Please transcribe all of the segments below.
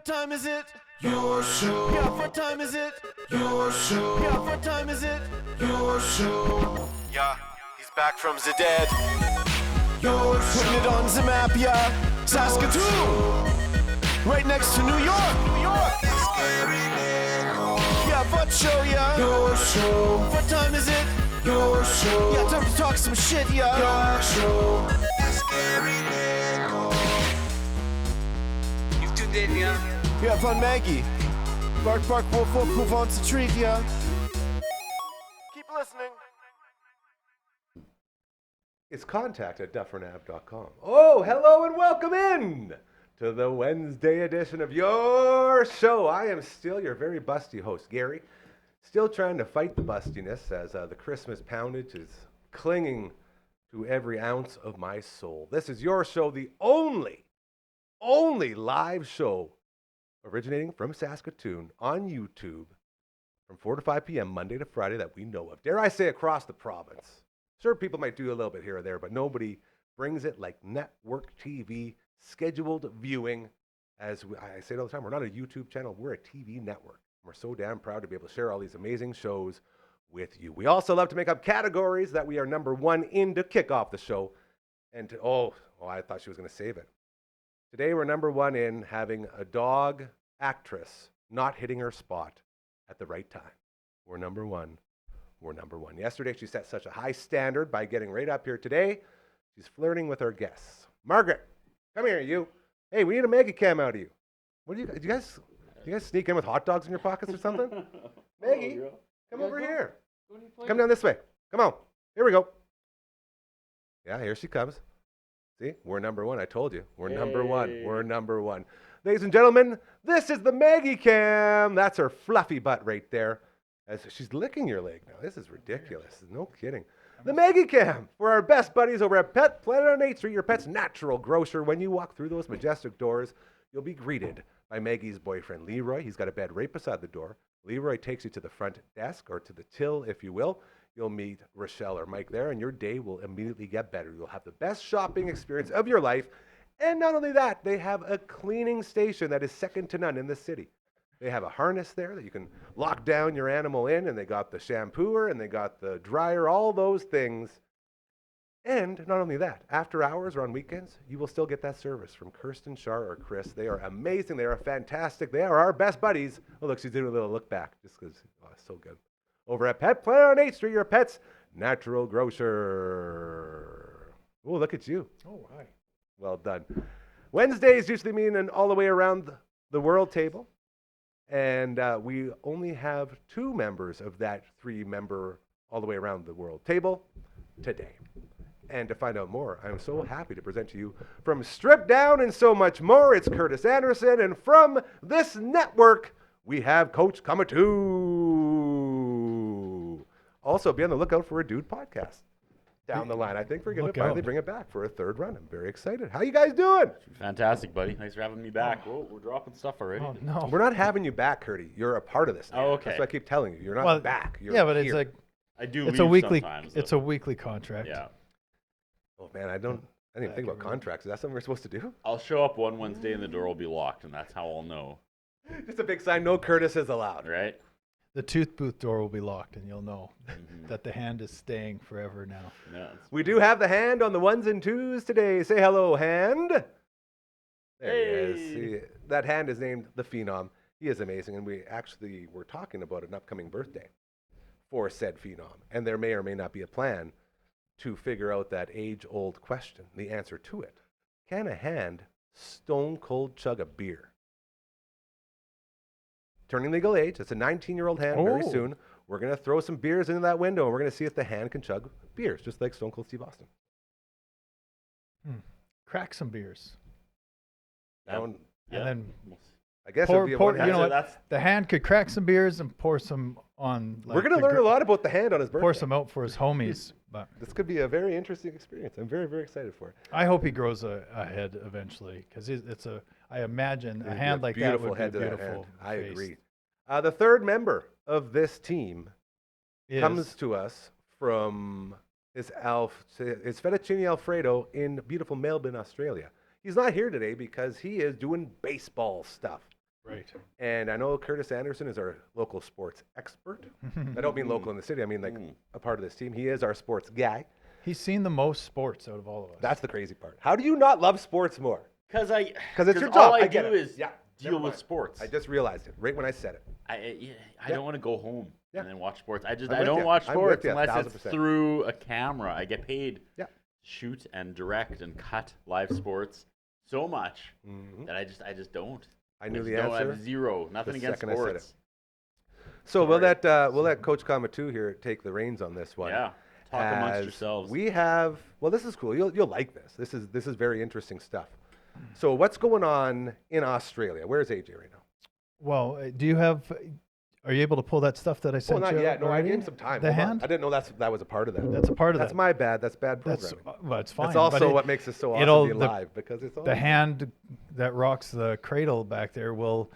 What time is it? Your show. Yeah, what time is it? Your show. Yeah, what time is it? Your show. Yeah, he's back from the dead. Your show. Putting it on the map, yeah. Saskatoon. Right next to New York. New York. Yeah, what show, yeah. Your show. What time is it? Your show. Yeah, time to talk some shit, yeah. Your show. You've tuned in, yeah? Yeah, von Maggie. Bark, bark, wolf, wolf, move on to treat, yeah. Keep listening. It's contact at dufferinav.com. Oh, hello and welcome in to the Wednesday edition of your show. I am still your very busty host, Gary. Still trying to fight the bustiness as the Christmas poundage is clinging to every ounce of my soul. This is your show, the only live show originating from Saskatoon on YouTube from 4 to 5 p.m. Monday to Friday that we know of. Dare I say across the province. Sure, people might do a little bit here or there, but nobody brings it like network TV, scheduled viewing. As I say it all the time, we're not a YouTube channel, we're a TV network. We're so damn proud to be able to share all these amazing shows with you. We also love to make up categories that we are number one in to kick off the show. And I thought she was going to save it. Today we're number one in having a dog actress not hitting her spot at the right time. We're number one. We're number one. Yesterday she set such a high standard by getting right up here. Today she's flirting with our guests. Margaret, come here, you. Hey, we need a Maggie cam out of you. What do you guys sneak in with hot dogs in your pockets or something? Maggie, come over here. Come down this way. Come on. Here we go. Yeah, here she comes. See, we're number one. I told you. We're number one. We're number one. Ladies and gentlemen, this is the Maggie cam. That's her fluffy butt right there. As she's licking your leg now. This is ridiculous. No kidding. The Maggie cam for our best buddies over at Pet Planet on 8th Street, your pet's natural grocer. When you walk through those majestic doors, you'll be greeted by Maggie's boyfriend, Leroy. He's got a bed right beside the door. Leroy takes you to the front desk, or to the till, if you will. You'll meet Rochelle or Mike there, and your day will immediately get better. You'll have the best shopping experience of your life. And not only that, they have a cleaning station that is second to none in the city. They have a harness there that you can lock down your animal in, and they got the shampooer, and they got the dryer, all those things. And not only that, after hours or on weekends, you will still get that service from Kirsten, Shar, or Chris. They are amazing. They are fantastic. They are our best buddies. Oh, look, she's doing a little look back just because, it's so good. Over at Pet Planet on 8th Street, your pet's natural grocer. Oh, look at you. Oh, hi. Well done. Wednesdays usually mean an all the way around the world table. And we only have 2 members of that 3-member all the way around the world table today. And to find out more, I'm so happy to present to you from Strip Down and so much more, it's Curtis Anderson. And from this network, we have Coach Kamatu. Also, be on the lookout for a Dude podcast down the line. I think we're going to finally bring it back for a 3rd run. I'm very excited. How you guys doing? Fantastic, buddy. Thanks for having me back. Whoa, we're dropping stuff already. Oh, no. We're not having you back, Curdy. You're a part of this now. Oh, okay. That's what I keep telling you. You're not back. You're yeah, but here. it's like I do it's leave a weekly sometimes. it's a weekly contract. Yeah. Oh, man, I didn't even think about contracts. Is that something we're supposed to do? I'll show up one Wednesday and the door will be locked, and that's how I'll know. Just a big sign, no Curtis is allowed. Right? The tooth booth door will be locked, and you'll know that the hand is staying forever now. Yeah. We do have the hand on the 1s and 2s today. Say hello, hand. There he is. See, that hand is named the Phenom. He is amazing, and we actually were talking about an upcoming birthday for said Phenom, and there may or may not be a plan to figure out that age-old question, the answer to it. Can a hand stone cold chug a beer? Turning legal age. It's a 19-year-old hand very soon. We're going to throw some beers into that window, and we're going to see if the hand can chug beers, just like Stone Cold Steve Austin. Crack some beers. Yeah. And then I guess pour, it'd be pour, a you know one. what? The hand could crack some beers and pour some on. We're going to learn a lot about the hand on his birthday. Pour some out for his homies. But This could be a very interesting experience. I'm very, very excited for it. I hope he grows a head eventually, because I imagine a hand like that would be a beautiful I face. agree. The 3rd member of this team comes to us from his fettuccine Alfredo in beautiful Melbourne, Australia. He's not here today because he is doing baseball stuff. Right. And I know Curtis Anderson is our local sports expert. I don't mean local in the city. I mean like a part of this team. He is our sports guy. He's seen the most sports out of all of us. That's the crazy part. How do you not love sports more? Because it's your job. All I get do it. is Never deal with mind. sports. I just realized it right when I said it. I don't want to go home and then watch sports. I I'm with don't you. watch I'm with sports you, unless it's 1000%. through a camera. I get paid Yeah. to shoot and direct and cut live sports so much that I just don't. I knew just the don't. I answer. have zero. Nothing the against second I said it. sports. So we'll Sorry. let Coach Kamatu here take the reins on this one. Yeah. Talk amongst as yourselves. We have this is cool. You'll like this. This is very interesting stuff. So what's going on in Australia? Where's AJ right now? Well, are you able to pull that stuff that I sent Well, you? not yet. No, I already? gave him some time. The Hold on. hand? I didn't know that was a part of that. That's a part of That's that. my bad. That's bad That's programming. well, it's fine. That's but also what makes it so it'll- awesome being live because it's all the hand that rocks the cradle back there will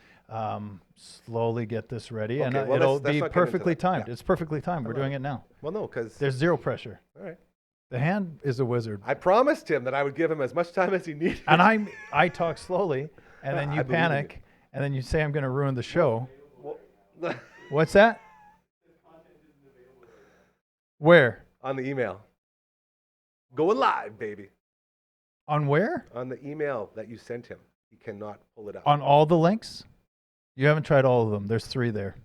slowly get this ready, and Okay, well, it'll let's be not get into perfectly that. timed. Yeah. It's perfectly timed. We're doing it now. Well, no, because There's zero pressure. all right. The hand is a wizard, I promised him that I would give him as much time as he needed. and I talk slowly, and then I you believe in panic, and then you say I'm going to ruin the show. Well, What's that? Where? on the email. Going live, baby. On where? On the email that you sent him. He cannot pull it up. On all the links? You haven't tried all of them. There's 3 there.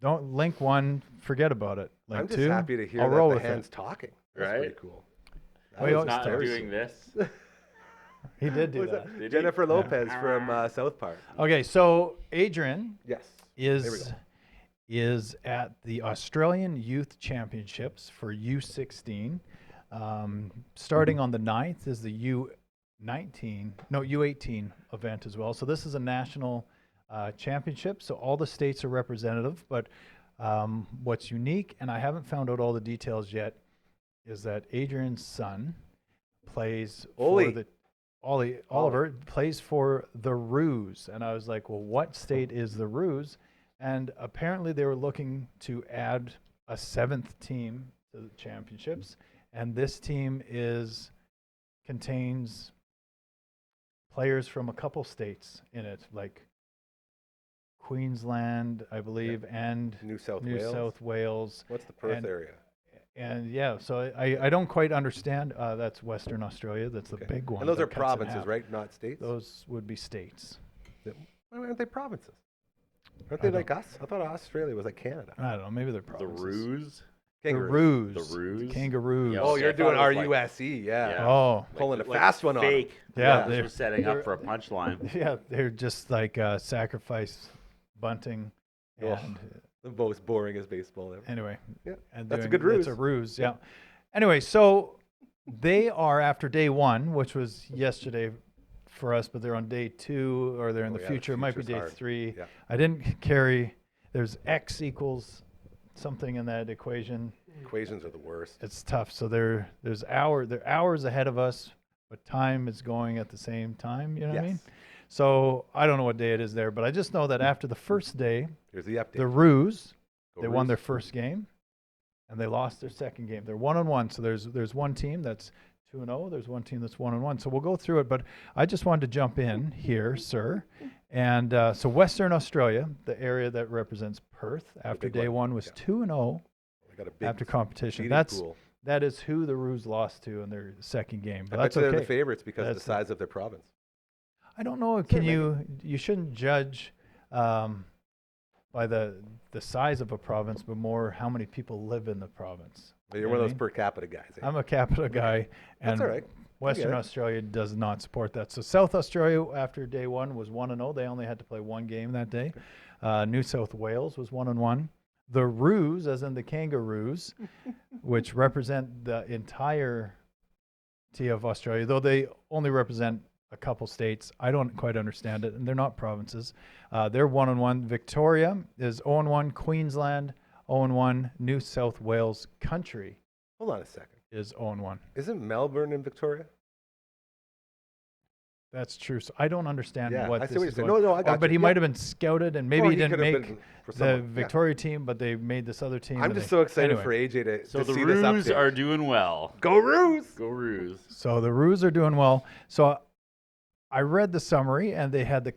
Don't link 1, forget about it. Link I'm just 2, happy to hear I'll that roll the with hand's it. talking. That's Right? pretty cool. Well, he was always Not tells doing this. He did do was that. Did he? Jennifer Lopez from South Park. Okay, so Adrian Yes. There we go. is at the Australian Youth Championships for U16. Starting on the 9th is the U18 event as well. So this is a national championship. So all the states are representative. But what's unique, and I haven't found out all the details yet, is that Adrian's son plays Oli. for the Oliver plays for the Roos. And I was like, well, what state is the Roos? And apparently they were looking to add a 7th team to the championships. And this team contains players from a couple states in it, like Queensland, I believe, and New South New Wales. South Wales. What's the Perth and- area? And yeah, so I don't quite understand. That's Western Australia. That's the Okay. big one. And those that are cuts in provinces, half. right? Not states? Those would be states. Why aren't they provinces? Aren't I they like us? I thought Australia was like Canada. I don't know. Maybe they're The provinces. Ruse. The Kangaroos. Roos. The Roos? Kangaroos. Yeah, Oh, okay, you're I thought doing it was like- RUSE, yeah. Yeah. Oh, Pulling a Like fast one on 'em. fake. Yeah, This was setting up for a punchline. yeah, they're just like sacrifice bunting. Oh. And The most boring as baseball ever. anyway, Yeah, and that's a doing- good That's a ruse. ruse, yeah. Anyway, so they are after day 1, which was yesterday for us, but they're on day 2, or they're in Oh, the yeah, future. It might be future's day hard. 3. Yeah. I didn't carry. There's X equals something in that equation. Equations are the worst. It's tough. So they're hours ahead of us, but time is going at the same time. You know what I mean? Yes. So I don't know what day it is there, but I just know that after the first day, Here's the update. the Roos, Go they won Roos. their first game, and they lost their second game. They're 1-1. So there's one team that's 2-0. There's one team that's 1-1. So we'll go through it, but I just wanted to jump in here, sir. And so Western Australia, the area that represents Perth, after big day one. 1 was Yeah. 2-0 They got a big after competition. seeding pool. That is who the Roos lost to in their second game. But I bet that's you they're okay. the favorites because of the That's- size of their province. I don't know. Sorry, You shouldn't judge by the size of a province, but more how many people live in the province. You're You one know of what those I mean? per capita guys. Eh? I'm a capita guy, That's and all right. Western it. Australia does not support that. So South Australia, after day 1, was 1-0. They only had to play one game that day. New South Wales was 1-1. The Roos, as in the Kangaroos, which represent the entirety of Australia, though they only represent a couple states. I don't quite understand it, and they're not provinces. They're 1-1. Victoria is 0-1. Queensland 0-1. New South Wales country Hold on a second. is 0-1. Isn't Melbourne in Victoria? That's true. So I don't understand Yeah, what I this see what is you're saying. going. No, I got But you. he Yeah. might have been scouted, and maybe Or he didn't could have make been for the someone. Yeah. Victoria team, but they made this other team. I'm and just they- so excited anyway. for AJ to So the see this Roos update. are doing well. Go Roos! Go Roos. So the Roos are doing well. So I read the summary, and they had the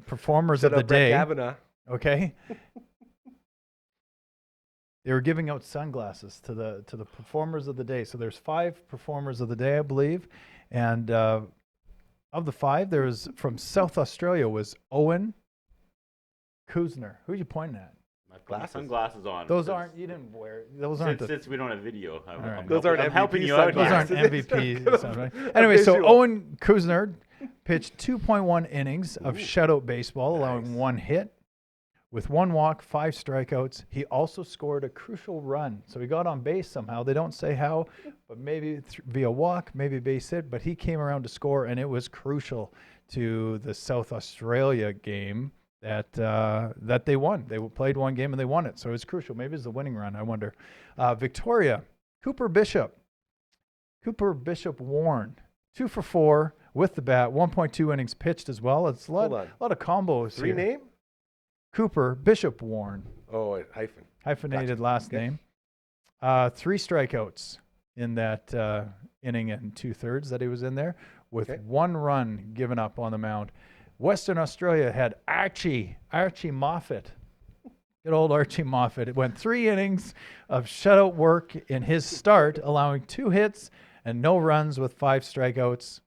performers Shut of the up, Brett day. Kavanaugh. Okay. They were giving out sunglasses to the performers of the day. So there's 5 performers of the day, I believe, and of the 5, there was from South Australia was Owen Kuzner. Who are you pointing at? I put my Glasses. sunglasses on. Those since- aren't. You didn't wear. Those aren't. Since we don't have video, right. Those aren't I'm MVP helping you out. Those here. aren't sunglasses. MVP. sound right? A Anyway, so visual. Owen Kuzner pitched 2.1 innings of shutout baseball, allowing Nice. 1 hit with 1 walk, 5 strikeouts. He also scored a crucial run. So he got on base somehow. They don't say how, but maybe via walk, maybe base hit, but he came around to score, and it was crucial to the South Australia game that they won. They played 1 game and they won it. So it was crucial. Maybe it's the winning run, I wonder. Victoria, Cooper Bishop Warren, 2 for 4 with the bat, 1.2 innings pitched as well. It's a lot of combos 3 here. name? Cooper Bishop Warren, Oh, hyphen. hyphenated last Okay. name. 3 strikeouts in that inning and 2/3 that he was in there, with Okay. 1 run given up on the mound. Western Australia had Archie Moffat. Good old Archie Moffat. It went 3 innings of shutout work in his start, allowing 2 hits and no runs with 5 strikeouts.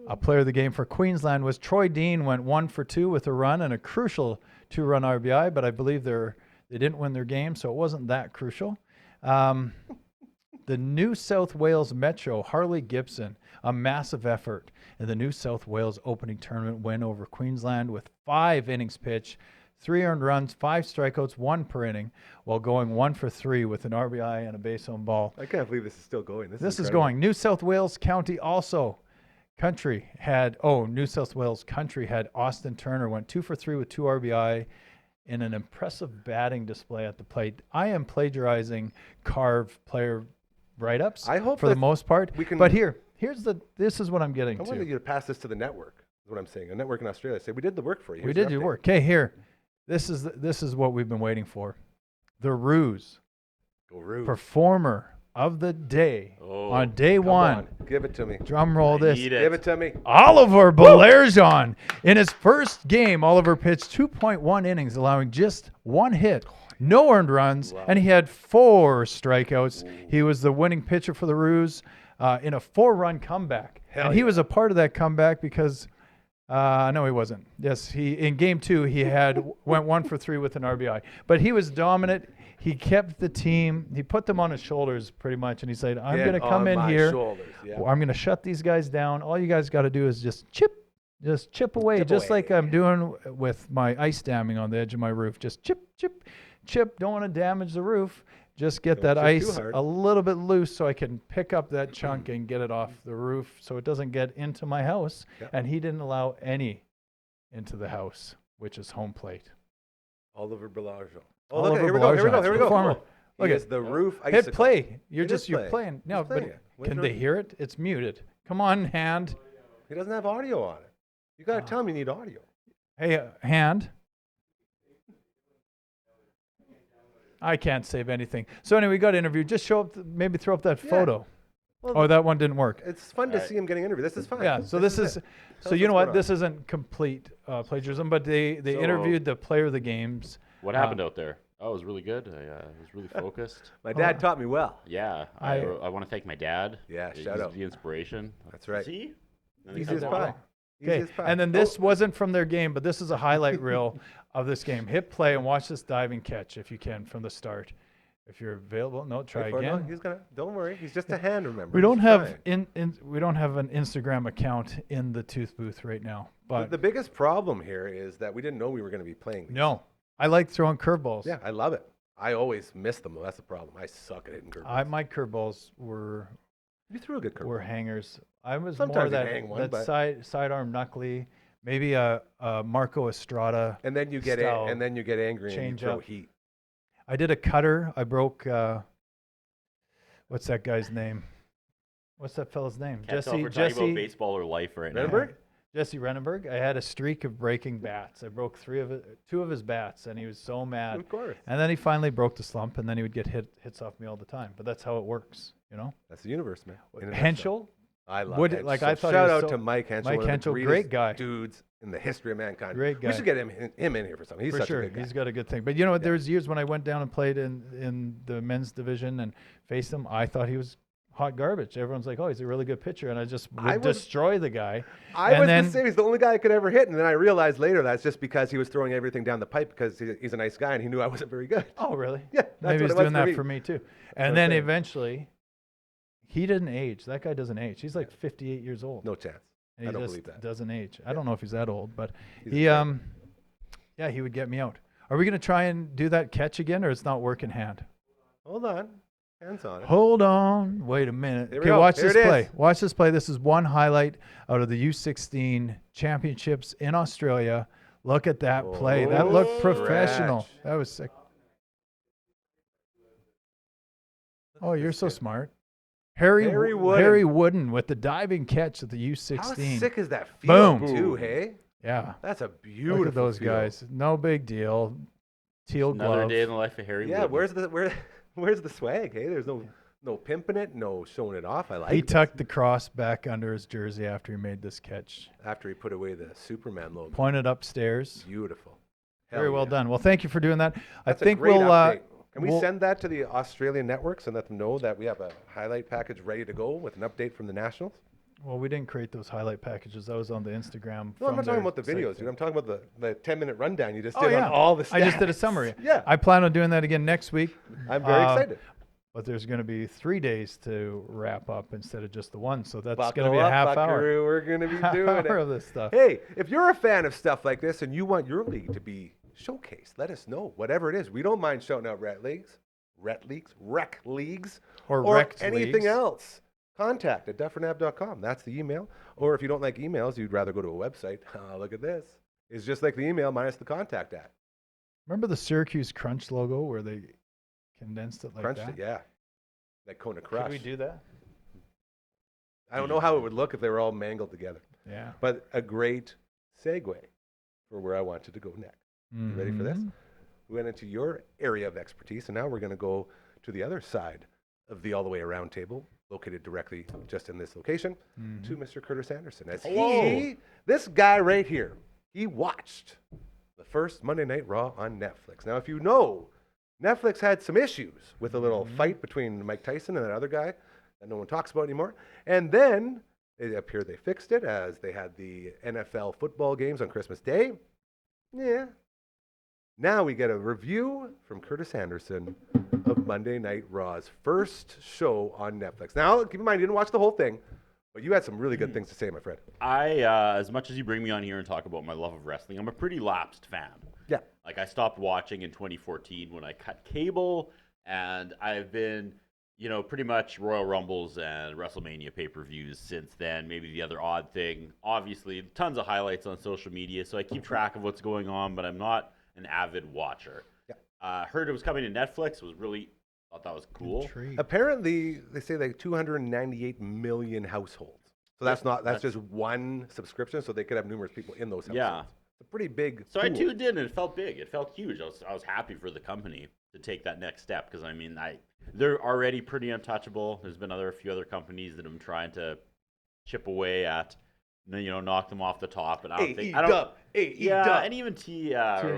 A player of the game for Queensland was Troy Dean, went 1 for 2 with a run and a crucial 2-run RBI, but I believe they didn't win their game, so it wasn't that crucial. The New South Wales Metro, Harley Gibson, a massive effort in the New South Wales opening tournament win over Queensland with 5 innings pitched, 3 earned runs, 5 strikeouts, 1 per inning, while going 1 for 3 with an RBI and a base on ball. I can't believe this is still going. This is incredible. going. New South Wales County also. New South Wales Country had Austin Turner, went 2 for 3 with 2 RBI in an impressive batting display at the plate. I am plagiarizing Carve player write-ups I hope for the that most part. we can- But this is what I'm getting I wanted to. you to pass this to the network, is what I'm saying. A network in Australia. Say, we did the work for you. We Here's did your your update." work. Okay, here. This is what we've been waiting for. The Ruse Go Roo. performer of the day Oh, on day Come 1. on. Give it to me. Drum roll I this. need it. Give it to me. Oliver Balerjon. In his first game, Oliver pitched 2.1 innings, allowing just 1 hit, no earned runs, and he had 4 strikeouts. He was the winning pitcher for the Ruse in a 4-run comeback. Hell and he yeah. was a part of that comeback because, no, he wasn't. Yes, in game 2, he went 1 for 3 with an RBI. But he was dominant. He kept the team. He put them on his shoulders pretty much, and he said, I'm going to come on in my here. shoulders, yeah. I'm going to shut these guys down. All you guys got to do is just chip away, Chip just like away. I'm doing with my ice damming on the edge of my roof. Just chip. Don't want to damage the roof. Just get Don't that chip too ice hard. a little bit loose so I can pick up that chunk and get it off the roof so it doesn't get into my house. Yep. And he didn't allow any into the house, which is home plate. Oliver Balerjon. Oh, Oliver look, here we go. Here we go. Balerjon, Here we go. performer. Look Look at the roof. Hit icicle. play. You're It is you're playing. playing. No, He's but playing it. What's can wrong? they hear it? It's muted. Come on, hand. He doesn't have audio on it. You got to tell him you need audio. Hey, hand. I can't save anything. So anyway, we got interviewed. Just show up, maybe throw up that Yeah. photo. Well, Oh, that one didn't work. It's fun to Alright. see him getting interviewed. This is fine. Yeah. So this is. it. So Tell us you know what's what? going This isn't complete plagiarism, but they So- interviewed the player of the games. What happened out there? Oh, it was really good. I was really focused. My dad taught me well. Yeah, I- I want to thank my dad. Yeah, He's shout out. the inspiration. That's right. See? Easy as pie. Easy Okay. as pie. And then Oh, this wasn't from their game, but this is a highlight reel of this game. Hit play and watch this diving catch if you can from the start. If you're available, no, try wait for it. No, again. he's gonna. Don't worry. He's just a hand. Remember. We don't He's have trying. we don't have an Instagram account in the tooth booth right now. But The biggest problem here is that we didn't know we were going to be playing these. no, I like throwing curveballs. Yeah, I love it. I always miss them though. That's the problem. I suck at hitting curveballs. My curveballs were You threw a good curveball. hangers. I was Sometimes more you that hang one, that but- sidearm knuckly, maybe a Marco Estrada. And then you get style and then you get angry and change you throw up. heat. I did a cutter. I broke. What's that guy's name? What's that fella's name? Can't tell if we're talking about Jesse baseball or life right now. Renberg? Jesse Renenberg. I had a streak of breaking bats. I broke 2 of his bats, and he was so mad. Of course. And then he finally broke the slump, and then he would get hits off me all the time. But that's how it works, you know. That's the universe, man. In a nutshell. Henschel, I love Would it. it- like, So I thought he shout was out so- to Mike Henschel, Mike one of the Henschel, greatest great guy. dudes in the history of mankind. Great guy. We should get him in here for something. He's For such sure, a good guy. he's got a good thing. But you know what? There's years when I went down and played in the men's division and faced him. I thought he was hot garbage. Everyone's like, "Oh, he's a really good pitcher," and I just would destroy the guy. I And was then, the same. He's the only guy I could ever hit, and then I realized later that's just because he was throwing everything down the pipe because he's a nice guy and he knew I wasn't very good. Oh, really? Yeah, that's Maybe what he's it was doing that me. for me too. what And I'm then saying. eventually, he didn't age. That guy doesn't age. He's like 58 years old. No chance. And I he don't just believe that. doesn't age. I don't know if he's that old, but He's he a friend. yeah, he would get me out. Are we gonna try and do that catch again, or it's not working hand? Hold on. Hands on it. Hold on. Wait a minute. Here we Okay, go. watch Here this it is. play. Watch this play. This is one highlight out of the U16 championships in Australia. Look at that play. That looked Oh, professional. stretch. That was sick. Oh, you're so smart. Harry Wooden. Harry Wooden with the diving catch at the U16. How sick is that field, Boom. too, hey? Yeah. That's a beautiful Look at those field. guys. No big deal. Teal Another glove. day in the life of Harry. Yeah, Wooden. where's the swag, hey? There's no pimping it, no showing it off. I like He it. tucked the cross back under his jersey after he made this catch. After he put away the Superman logo. Pointed upstairs. Beautiful. Very Hell well yeah. done. Well, thank you for doing that. That's I think a great we'll update. Can we we'll- send that to the Australian networks and let them know that we have a highlight package ready to go with an update from the Nationals? Well, we didn't create those highlight packages. That was on the Instagram. No, I'm from not talking their about the site videos, thing. dude. I'm talking about the 10-minute rundown you just Oh did yeah, on all the stats. I just did a summary. Yeah. I plan on doing that again next week. I'm very excited. But there's going to be 3 days to wrap up instead of just the one. So that's Buckle going to be a up, half hour. buckaroo. We're going to be Half doing hour it. of this stuff. Hey, if you're a fan of stuff like this and you want your league to be showcased, let us know. Whatever it is. We don't mind shouting out rec leagues, Or or wrecked anything leagues. else. Contact at dufferinave.com. That's the email. Or if you don't like emails, you'd rather go to a website. Look at this. It's just like the email minus the contact at. Remember the Syracuse Crunch logo where they condensed it like Crunched that? it, yeah. Like Kona Crush. Could we do that? I don't know how it would look if they were all mangled together. Yeah. But a great segue for where I wanted to go next. You ready for this? Mhm. We went into your area of expertise, and now we're going to go to the other side of the all the way around table, located directly just in this location, to Mr. Curtis Anderson. As this guy right here, he watched the first Monday Night Raw on Netflix. Now, if you know, Netflix had some issues with a little fight between Mike Tyson and that other guy that no one talks about anymore. And then it appeared they fixed it as they had the NFL football games on Christmas Day. Yeah. Now we get a review from Curtis Anderson of Monday Night Raw's first show on Netflix. Now, keep in mind, you didn't watch the whole thing, but you had some really good things to say, my friend. I, as much as you bring me on here and talk about my love of wrestling, I'm a pretty lapsed fan. Yeah. Like, I stopped watching in 2014 when I cut cable, and I've been, pretty much Royal Rumbles and WrestleMania pay-per-views since then. Maybe the other odd thing, obviously, tons of highlights on social media, so I keep track of what's going on, but I'm not an avid watcher. Yeah. Heard it was coming to Netflix, thought that was cool. Intrigued. Apparently, they say like 298 million households. So that's just one subscription, so they could have numerous people in those households. Yeah. It's a pretty big So I pool. tuned in, and it felt big. It felt huge. I was happy for the company to take that next step because they're already pretty untouchable. There's been a few other companies that have been trying to chip away at, knock them off the top. And I don't think and even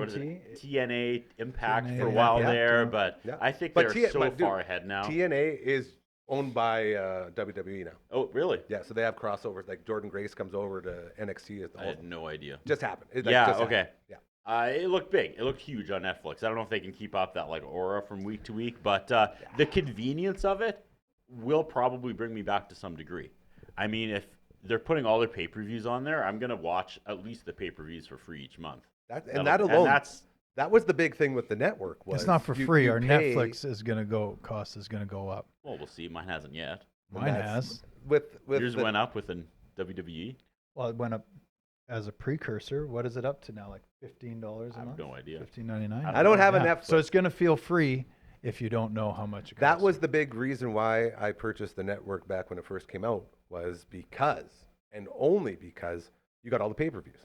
TNA Impact TNA, for a while yeah. there, Yeah. but Yeah. I think But they're but dude, far ahead now. TNA is owned by WWE now. Oh, really? Yeah, so they have crossovers. Like Jordan Grace comes over to NXT. I had no idea. Just happened. It, Yeah, just okay. happened. Yeah. It looked big. It looked huge on Netflix. I don't know if they can keep up that aura from week to week, but the convenience of it will probably bring me back to some degree. I mean, if they're putting all their pay-per-views on there, I'm gonna watch at least the pay-per-views for free each month. That alone, that's that was the big thing with the network. Was It's not for you- free. you Our pay- Netflix cost is going to go up. well, we'll see. Mine hasn't yet. and Mine that's- has. With Yours the- went up with an WWE. Well, it went up as a precursor. What is it up to now? Like $15 a I have month? no idea. $15.99. I don't have a Netflix. So it's going to feel free if you don't know how much it costs. That was the big reason why I purchased the network back when it first came out, was because, and only because, you got all the pay-per-views.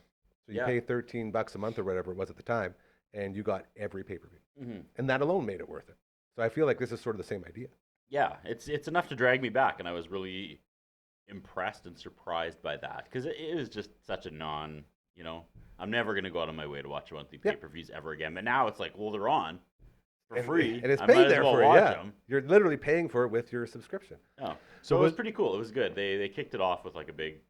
So you Yeah. pay $13 a month or whatever it was at the time, and you got every pay-per-view. Mm-hmm. And that alone made it worth it. So I feel like this is sort of the same idea. Yeah, it's enough to drag me back, and I was really impressed and surprised by that because it was just such a I'm never going to go out of my way to watch monthly pay-per-views ever again. But now it's like, well, they're on for free. And it's I might paid as there well for you. watch Yeah. them. You're literally paying for it with your subscription. Oh. So it was pretty cool. It was good. They kicked it off with like a big,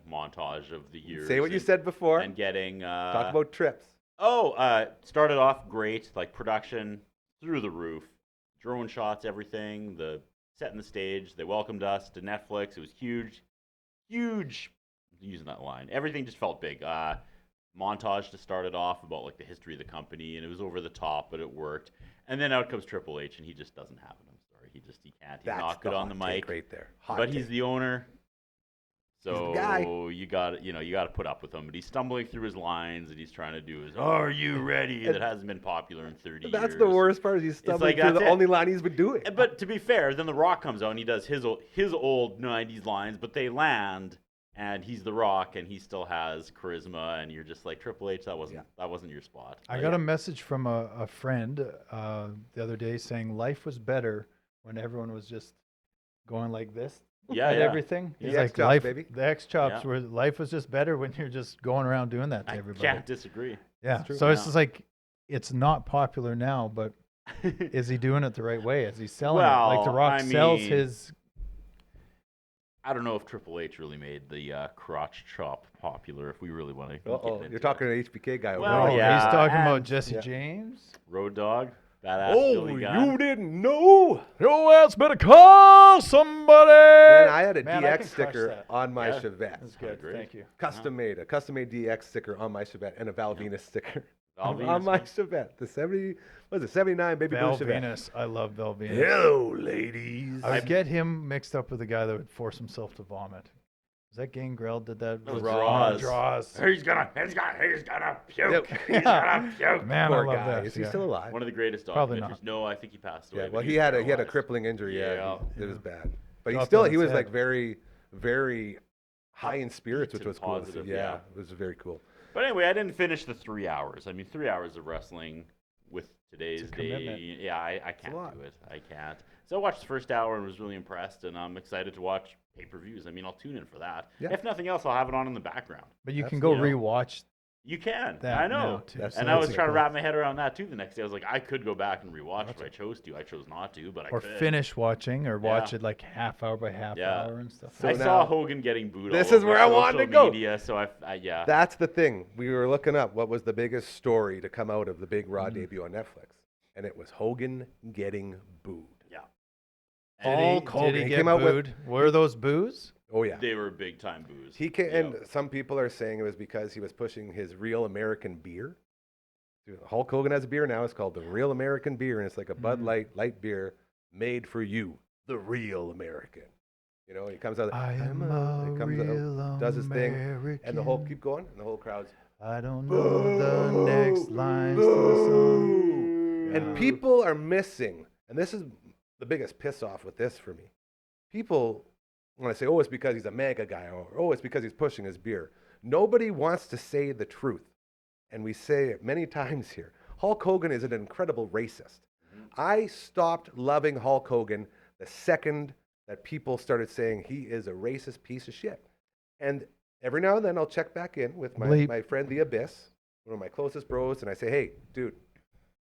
montage of the years. Say what you said before. And getting... Talk about trips. Started off great. Like production through the roof. Drone shots, everything. The setting the stage. They welcomed us to Netflix. It was huge. Huge. Using that line. Everything just felt big. Montage to start it off about like the history of the company, and it was over the top, but it worked. And then out comes Triple H, and he just doesn't have it. I'm sorry, he can't. He's not good on the mic. Right there. He's the owner, so he's the guy. you got to put up with him. But he's stumbling through his lines, and he's trying to do his "Are you ready?" that hasn't been popular in 30 years. That's the worst part. Is he's stumbling through the only line he's been doing. But to be fair, then The Rock comes out and he does his old 90s lines, but they land. And he's The Rock, and he still has charisma, and you're just like, Triple H, that wasn't your spot. I got a message from a friend the other day saying life was better when everyone was just going like this at everything. The He's X like, chops, life, baby. the X chops, where life was just better when you're just going around doing that to everybody. I can't disagree. Yeah, so it's just like, it's not popular now, but is he doing it the right way? Is he selling it? Like The Rock sells his... I don't know if Triple H really made the crotch chop popular. If we really want to, You're talking to an HBK guy. Well, over yeah, he's talking about Jesse James. Road Dog, badass. Billy Gunn. You didn't know? Your ass better call somebody. Man, I had a Man, I DX can sticker crush that. on my Chevette. That's good. Great. Thank you. Custom made DX sticker on my Chevette and a Val Venus sticker Val on Venus, my man. Chevette. The 79 baby blue Val Chevette. Venus. I love Val Venus. Hello, ladies. I would get him mixed up with the guy that would force himself to vomit. Was that Gangrel did that? That was Draws. Draws. He's gonna puke. Yep. He's gonna puke. Man, Poor I love guy. that. Is he yeah. still alive? One of the greatest Probably documentaries. not. No, I think he passed away. Yeah, but well, he he had a paralyzed. crippling injury. Yeah, Yeah. it was bad. But he Dropped still on he his was like head. very, very high in spirits, which and was cool. to see. positive, Yeah, yeah. it was very cool. But anyway, I didn't finish the 3 hours. I mean, 3 hours of wrestling with today's commitment. day. Yeah, I can't lot. do it. I can't. So I watched the first hour and was really impressed, and I'm excited to watch pay-per-views. I mean, I'll tune in for that. Yeah. If nothing else, I'll have it on in the background. But you That's- can go you know. rewatch You can. that I know. now, too. That's- And so I was that's trying to cool. wrap my head around that too the next day. I was like, I could go back and rewatch if I chose to. I chose not to, but I or could. finish watching or watch Yeah. it like half hour by half Yeah. hour and stuff. So I now- saw Hogan getting booed. This all is over where I wanted to social go. Media, so yeah. That's the thing. We were looking up what was the biggest story to come out of the big Raw Mm-hmm. debut on Netflix, and it was Hogan getting booed. Yeah. Hulk Did Hogan. he He get came out with- booed? Were those boos? Oh yeah. They were big time boos. He came, Yeah. and some people are saying it was because he was pushing his Real American beer. Hulk Hogan has a beer now. It's called the Real American Beer, and it's like a Bud light beer made for you, the Real American. You know, he comes out. I am he a comes real out, does his thing, and the whole American. keep going, and the whole crowd's I don't know the next lines to the song. boo. And people are missing, and this is the biggest piss off with this for me. People want to say, oh, it's because he's a mega guy, or oh, it's because he's pushing his beer. Nobody wants to say the truth. And we say it many times here. Hulk Hogan is an incredible racist. I stopped loving Hulk Hogan the second that people started saying he is a racist piece of shit. And every now and then I'll check back in with Bleep. my friend The Abyss, one of my closest bros, and I say, hey, dude,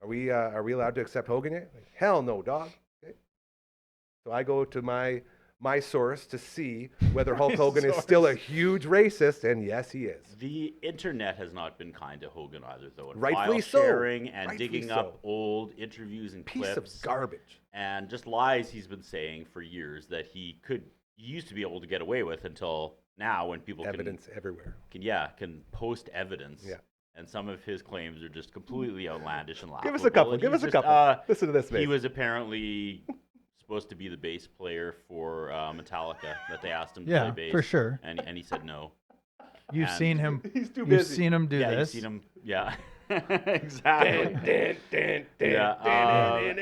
are we allowed to accept Hogan yet? Like, hell no, dog. Okay. So I go to my source to see whether Hulk Hogan is still a huge racist, and yes, he is. The internet has not been kind to Hogan either, though. And Rightfully file so. sharing and Rightfully digging so. up old interviews and Piece clips of garbage. and just lies he's been saying for years that he used to be able to get away with until now, when people Evidence everywhere. can post evidence. Yeah. And some of his claims are just completely outlandish and laughable. Give us a couple. And Give he's us a just, couple. Listen to this, He mate. was apparently supposed to be the bass player for Metallica, that they asked him to Yeah, play bass. for sure. And he said no. You've And- seen him. He's too You've busy. seen him do Yeah, this. you've seen him. Yeah, exactly.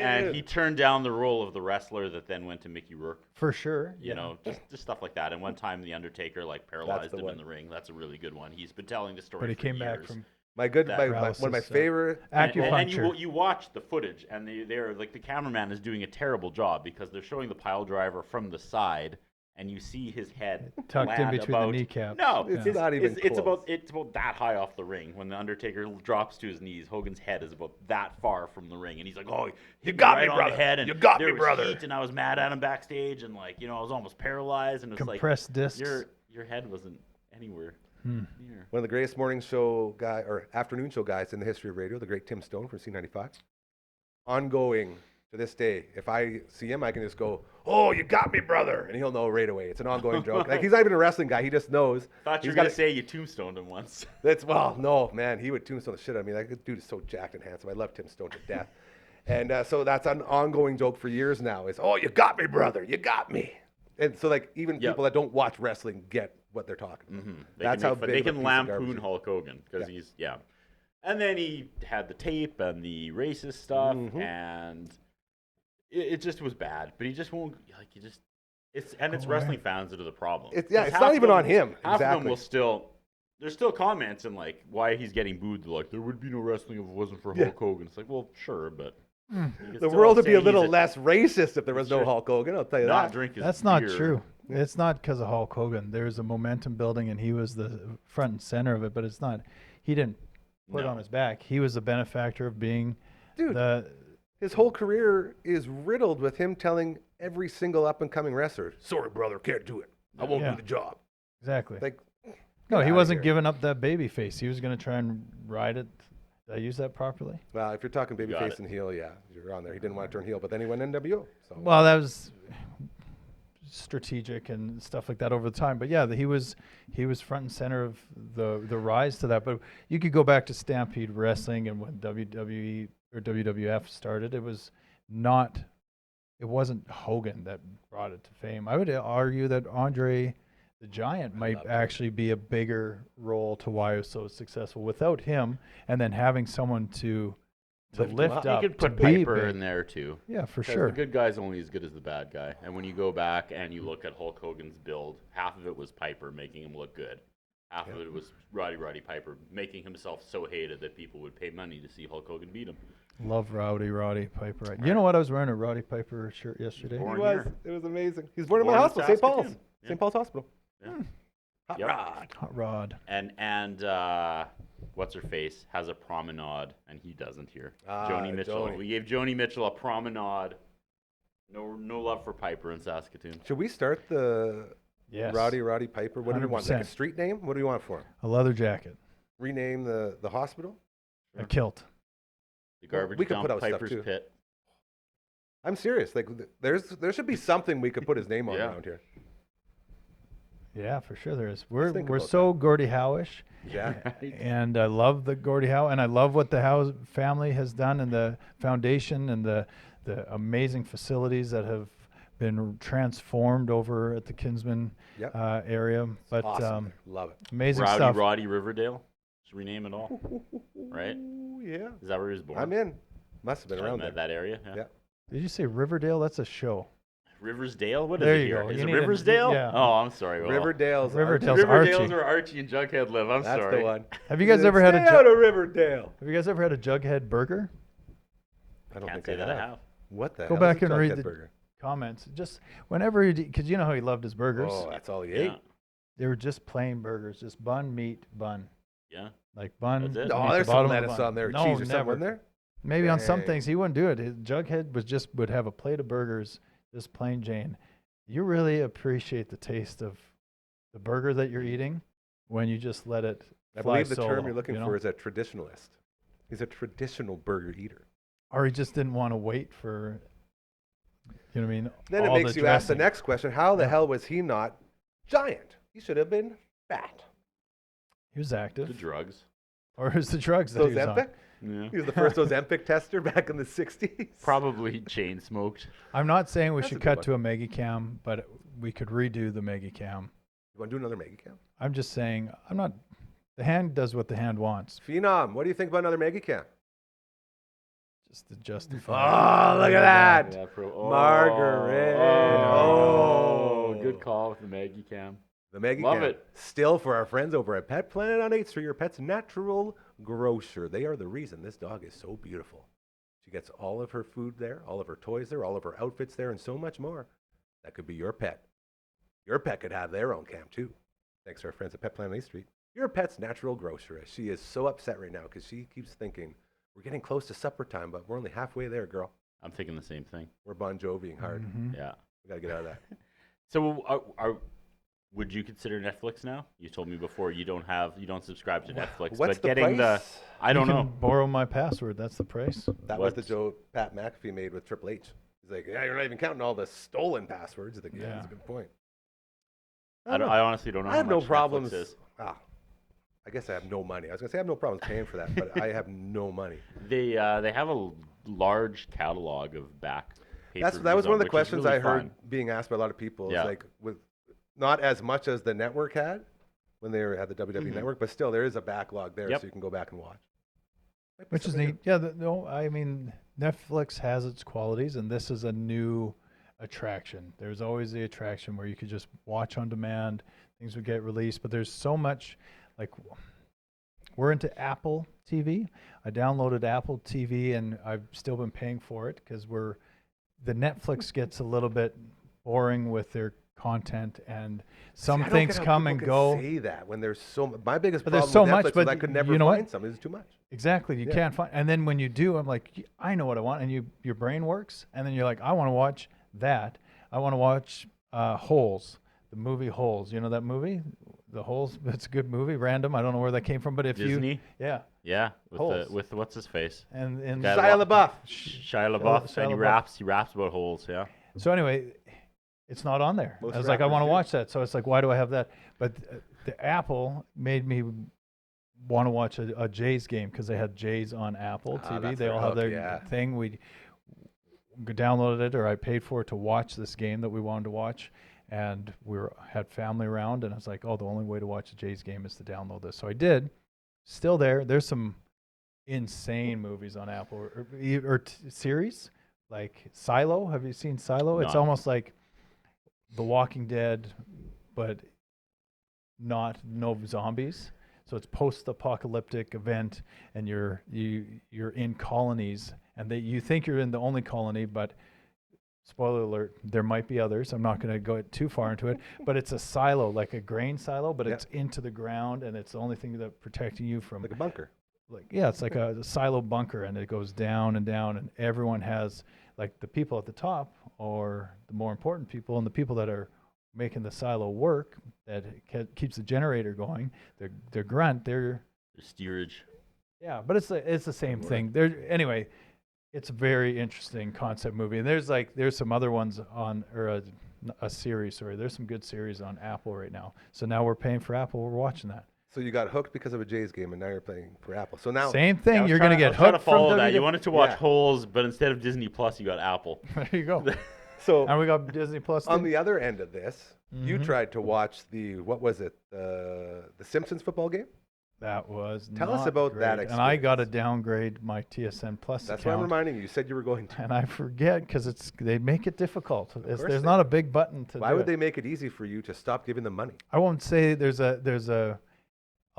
And he turned down the role of the wrestler that then went to Mickey Rourke. For sure. You know, just stuff like that. And one time, the Undertaker paralyzed the him one. in the ring. That's a really good one. He's been telling the story. But he for came back years. from One of my paralysis, favorite. And acupuncture. you watch the footage, and they're like, the cameraman is doing a terrible job because they're showing the pile driver from the side, and you see his head Tucked in land between about, the kneecaps. No, It's not even it's close. it's about that high off the ring. When the Undertaker drops to his knees, Hogan's head is about that far from the ring, and he's like, "Oh, you got right me, on brother. the head, and You got there me, was brother." heat, and I was mad at him backstage, and like, I was almost paralyzed, and it's Compressed like discs. your head wasn't anywhere near." One of the greatest morning show guy or afternoon show guys in the history of radio, the great Tim Stone from C95. Ongoing to this day. If I see him, I can just go, "Oh, you got me, brother," and he'll know right away. It's an ongoing joke. Like, he's not even a wrestling guy; he just knows. Thought you He's were gonna got say you tombstoned him once. That's no, man. He would tombstone the shit out of me. That dude is so jacked and handsome. I love Tim Stone to death. And so that's an ongoing joke for years now. Is, "Oh, you got me, brother. You got me." And so, like, even Yep. people that don't watch wrestling get what they're talking about. That's how big they of a can piece of lampoon garbage he is. Hulk Hogan because Yeah. and then he had the tape and the racist stuff, Mhm. and it just was bad. But he just won't it's Go wrestling away. fans that are the problem. It's 'Cause not half even of on him. Half of them Exactly. will still. There's still comments and like why he's getting booed. They're like, there would be no wrestling if it wasn't for Yeah. Hulk Hogan. It's like, well, sure, but you can The still world would be say a little he's less racist if there was no Sure. Hulk Hogan. I'll tell you not that. drink his That's not beer. true. It's not because of Hulk Hogan. There's a momentum building, and he was the front and center of it. But it's not. He didn't put it No. on his back. He was the benefactor of being Dude, the. his whole career is riddled with him telling every single up and coming wrestler, "Sorry, brother, can't do it. I won't Yeah. do the job." Exactly. Like, No, get he outta wasn't here. giving up that baby face. He was going to try and ride it. Did I use that properly? Well, if you're talking got babyface it. and heel, yeah, you're on there. He didn't want to turn heel, but then he went NWO. So Well, that was strategic and stuff like that over the time. But yeah, he was front and center of the rise to that. But you could go back to Stampede Wrestling and when WWE or WWF started. It wasn't Hogan that brought it to fame. I would argue that Andre the Giant might loved him. actually be a bigger role to why it was so successful without him, and then having someone to Lift him lift up. up. You could to put be Piper big. in there too. Yeah, for 'Cause sure. The good guy's only as good as the bad guy. And when you go back and you look at Hulk Hogan's build, half of it was Piper making him look good. Half of it was Roddy Piper making himself so hated that people would pay money to see Hulk Hogan beat him. Love Roddy Piper. You know what? I was wearing a Roddy Piper shirt yesterday. Born he was. here. It was amazing. He's born in my Born in hospital, St. Paul's. Saskatoon. Yeah. St. Paul's Hospital. Yeah. Hot Yep. rod. Hot Rod. And what's her face has a promenade and he doesn't here. Joni Mitchell. Joni. We gave Joni Mitchell a promenade. No love for Piper in Saskatoon. Should we start the Yes. Roddy Piper? What do we want? Like a 100%. street name? What do you want for him? A leather jacket. Rename the hospital? A kilt. The garbage we could dump, put out stuff, Piper's too. Pit. I'm serious. Like, there should be something we could put his name on Yeah. around here. Yeah, for sure there is. Let's think We're about so Gordie Howish, Yeah. and I love the Gordie Howe, and I love what the Howe family has done, and the foundation, and the amazing facilities that have been transformed over at the Kinsman Yep. area. But Awesome. Love it. amazing Rowdy stuff. Roddy Riverdale. Should rename it all. Right? Ooh, yeah. Is that where he was born? I'm in. Must have been Around around there. that area. Yeah. Yeah. Did you say Riverdale? That's a show. Riversdale? What is There it you here? go. Is You it need a- Riversdale? yeah. Oh, I'm sorry. Well, Riverdale's. Riverdale's Archie. Riverdale's Archie. where Archie and Jughead live. I'm That's sorry. the one. Have you guys ever had a Stay out of Riverdale? Have you guys ever had a Jughead burger? I don't Can't think say I that I have. have. What the Go hell back is a and read Jughead the burger? comments. Just whenever because you know how he loved his burgers. Oh, that's all he Yeah. ate. They were just plain burgers, just bun, meat, bun. Yeah. Like bun. That's it. meat, No, the there's some bottom of the lettuce bun. on there, No, cheese or something never. in there. Maybe on some Dang. things he wouldn't do it. His Jughead would have a plate of burgers, just plain Jane. You really appreciate the taste of the burger that you're eating when you just let it I fly believe the solo, term you're looking you for know? is a traditionalist. He's a traditional burger eater. Or he just didn't want to wait for, you know what I mean? Then it all makes the you ask the dressing. next question: how the Yeah. hell was he not giant? He should have been fat. He was The active. drugs. Or it was the drugs that he was on. Ozempic? Yeah. He was the first Ozempic tester back in the 60s. Probably chain smoked. I'm not saying we That's a should good cut to a Megacam, but we could redo the Megacam. You want to do another mega cam? I'm just saying, the hand does what the hand wants. Phenom, what do you think about another mega cam? Just to justify. Oh, look at that. Yeah, Margaret. Oh, good call with the Maggie Cam. The mega Love cam. it. Still for our friends over at Pet Planet on 8th Street, your pet's natural grocer. They are the reason this dog is so beautiful. She gets all of her food there, all of her toys there, all of her outfits there, and so much more. That could be your pet. Your pet could have their own cam too. Thanks to our friends at Pet Planet East Street. Your pet's natural grocer. She is so upset right now because she keeps thinking, we're getting close to supper time, but we're only halfway there, girl. I'm thinking the same thing. We're Bon Joviing hard. Yeah. We got to get out of that. So would you consider Netflix now? You told me before you don't subscribe to Netflix. What's but the getting price? I don't You know. can borrow my password. That's the price. That was the joke Pat McAfee made with Triple H. He's like, yeah, you're not even counting all the stolen passwords. Like, yeah, that's a good point. I honestly don't know. I have how no much problems. Netflix is. I guess I have no money. I was going to say I have no problems paying for that, but I have no money. They have a large catalog of back. That was one of the questions really I heard fun. being asked by a lot of people. Yeah. It's like with not as much as the network had when they had the WWE network, but still there is a backlog there, so you can go back and watch. Which is neat. Yeah, I mean, Netflix has its qualities, and this is a new attraction. There's always the attraction where you could just watch on demand, things would get released, but there's so much, like, we're into Apple TV. I downloaded Apple TV, and I've still been paying for it because the Netflix gets a little bit boring with their content, and some things come and go. Say that when there's so my biggest But problem there's so with much, Netflix but was I could never you know what? find something. It's too much. Exactly. You can't find. And then when you do, I'm like, I know what I want. And your brain works. And then you're like, I want to watch that. I want to watch Holes, the movie Holes. You know that movie? The Holes. It's a good movie. Random. I don't know where that came from. But if Disney? Yeah. Yeah. Holes. With what's his face? And Shia LaBeouf. Shia LaBeouf. And he raps about holes. Yeah. So anyway, it's not on there. Most I was like, I rappers want to do. watch that. So it's like, why do I have that? But the Apple made me want to watch a Jays game because they had Jays on Apple TV. that's They their all have hook, their yeah. thing. We downloaded it, or I paid for it to watch this game that we wanted to watch. And had family around, and I was like, oh, the only way to watch a Jays game is to download this. So I did. Still there. There's some insane movies on Apple or series like Silo. Have you seen Silo? It's No. almost like The Walking Dead, but no zombies. So it's post-apocalyptic event, and you're in colonies, and you think you're in the only colony, but spoiler alert, there might be others. I'm not going to go too far into it, but it's a silo, like a grain silo, but it's into the ground, and it's the only thing that's protecting you from Like a bunker. it's like a silo bunker, and it goes down and down, and everyone has, like, the people at the top, or the more important people, and the people that are making the silo work, that keeps the generator going. They're grunt. They're Steerage. yeah, but it's the same thing. Anyway. It's a very interesting concept movie, and there's some other ones on, or a series. Sorry, there's some good series on Apple right now. So now we're paying for Apple. We're watching that. So you got hooked because of a Jays game, and now you're playing for Apple. So now Same thing. Yeah, You're gonna get hooked to follow from that. You wanted to watch Yeah. Holes, but instead of Disney Plus, you got Apple. There you go. So And we got Disney Plus. on too. the other end of this, you tried to watch what was it? The Simpsons football game? That was Tell us not about that great. And I got to experience. downgrade my TSN Plus That's why I'm account. reminding you. You said you were going to. And I forget because they make it difficult. course There's they not a big button to Why do would it. they make it easy for you to stop giving them money? I won't say there's a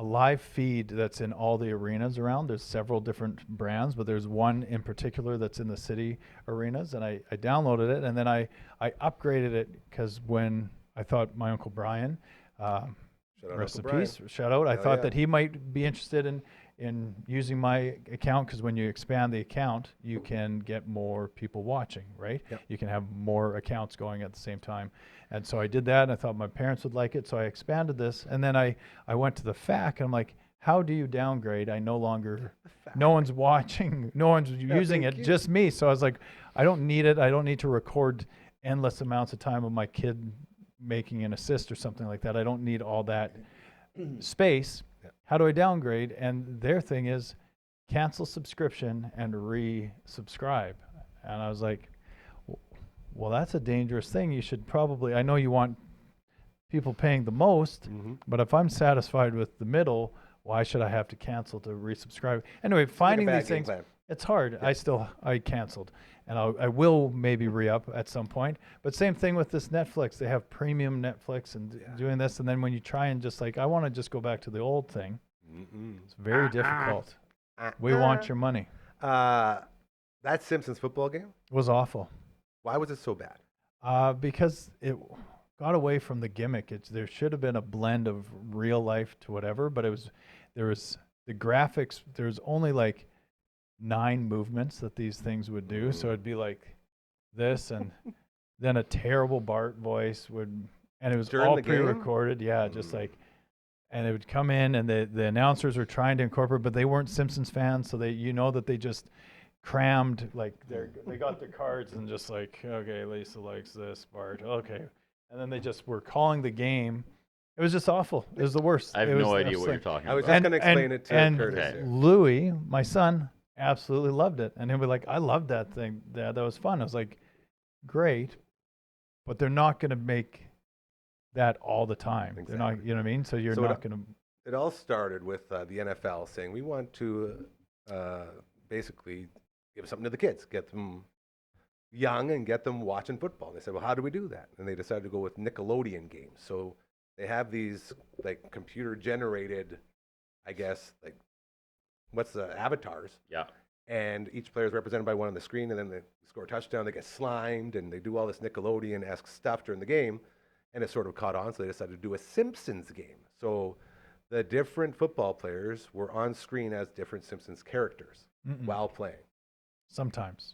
live feed that's in all the arenas around. There's several different brands, but there's one in particular that's in the city arenas, and I downloaded it, and then I upgraded it because when I thought my Uncle Brian, Shout out rest in Uncle Brian. peace, shout out, I Hell thought yeah. that he might be interested in using my account, because when you expand the account, you can get more people watching, right? Yep. You can have more accounts going at the same time. And so I did that, and I thought my parents would like it, so I expanded this. And then I went to the FAQ, and I'm like, how do you downgrade? I no longer, no one's watching, no one's using it, thank you. just me. So I was like, I don't need it. I don't need to record endless amounts of time of my kid making an assist or something like that. I don't need all that space. How do I downgrade? And their thing is cancel subscription and resubscribe. And I was like, well, that's a dangerous thing. You should probably, I know you want people paying the most, but if I'm satisfied with the middle, why should I have to cancel to resubscribe? Anyway, finding bad these game things, plan. it's hard. I canceled, and I will maybe re-up at some point. But same thing with this Netflix. They have premium Netflix and doing this, and then when you try and just like, I want to just go back to the old thing, it's very difficult. We want your money. That Simpsons football game? It was awful Why was it so bad? because it got away from the gimmick. There should have been a blend of real life to whatever, but there was the graphics. There's only like 9 movements that these things would do, so it'd be like this, and then a terrible Bart voice would, and it was During all the game? pre-recorded. Yeah, just like, and it would come in, and the announcers were trying to incorporate, but they weren't Simpsons fans, so that they just crammed, like they got their cards and just like, okay, Lisa likes this, Bart, okay, and then they just were calling the game. It was just awful. It was the worst. I have It was no idea just what you're like- talking I was about. just going to explain it to and Curtis. Okay. here. Louis, my son, absolutely loved it, and he'll be like, "I loved that thing. That was fun." I was like, "Great," but they're not going to make that all the time. They're not, Exactly. you know what I mean? So you're So not going to. It all started with the NFL saying, we want to basically give something to the kids, get them young and get them watching football. They said, well, how do we do that? And they decided to go with Nickelodeon games. So they have these like computer generated, I guess, like what's the avatars? Yeah. And each player is represented by one on the screen, and then they score a touchdown, they get slimed, and they do all this Nickelodeon-esque stuff during the game, and it sort of caught on, so they decided to do a Simpsons game. So the different football players were on screen as different Simpsons characters while playing. Sometimes.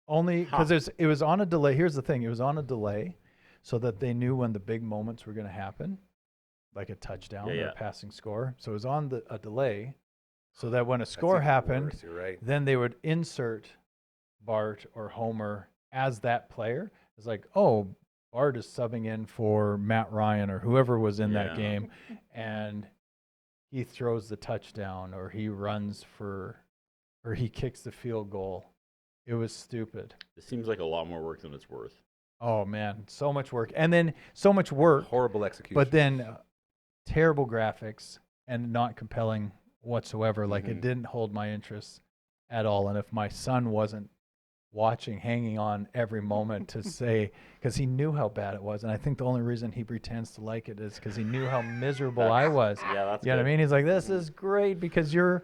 Only because it was on a delay. Here's the thing. It was on a delay so that they knew when the big moments were going to happen, like a touchdown or a passing score. So it was on a delay so that when a score even happened, worse, you're right. then they would insert Bart or Homer as that player. It's like, oh, Bart is subbing in for Matt Ryan or whoever was in that game, and he throws the touchdown or he runs or he kicks the field goal. It was stupid. It seems like a lot more work than it's worth. Oh man, so much work. And then so much work, Horrible execution. but then terrible graphics and not compelling whatsoever. Like it didn't hold my interest at all. And if my son wasn't watching, hanging on every moment to say, because he knew how bad it was, and I think the only reason he pretends to like it is because he knew how miserable I was. Yeah, that's You know what I good. mean? He's like, this is great because you're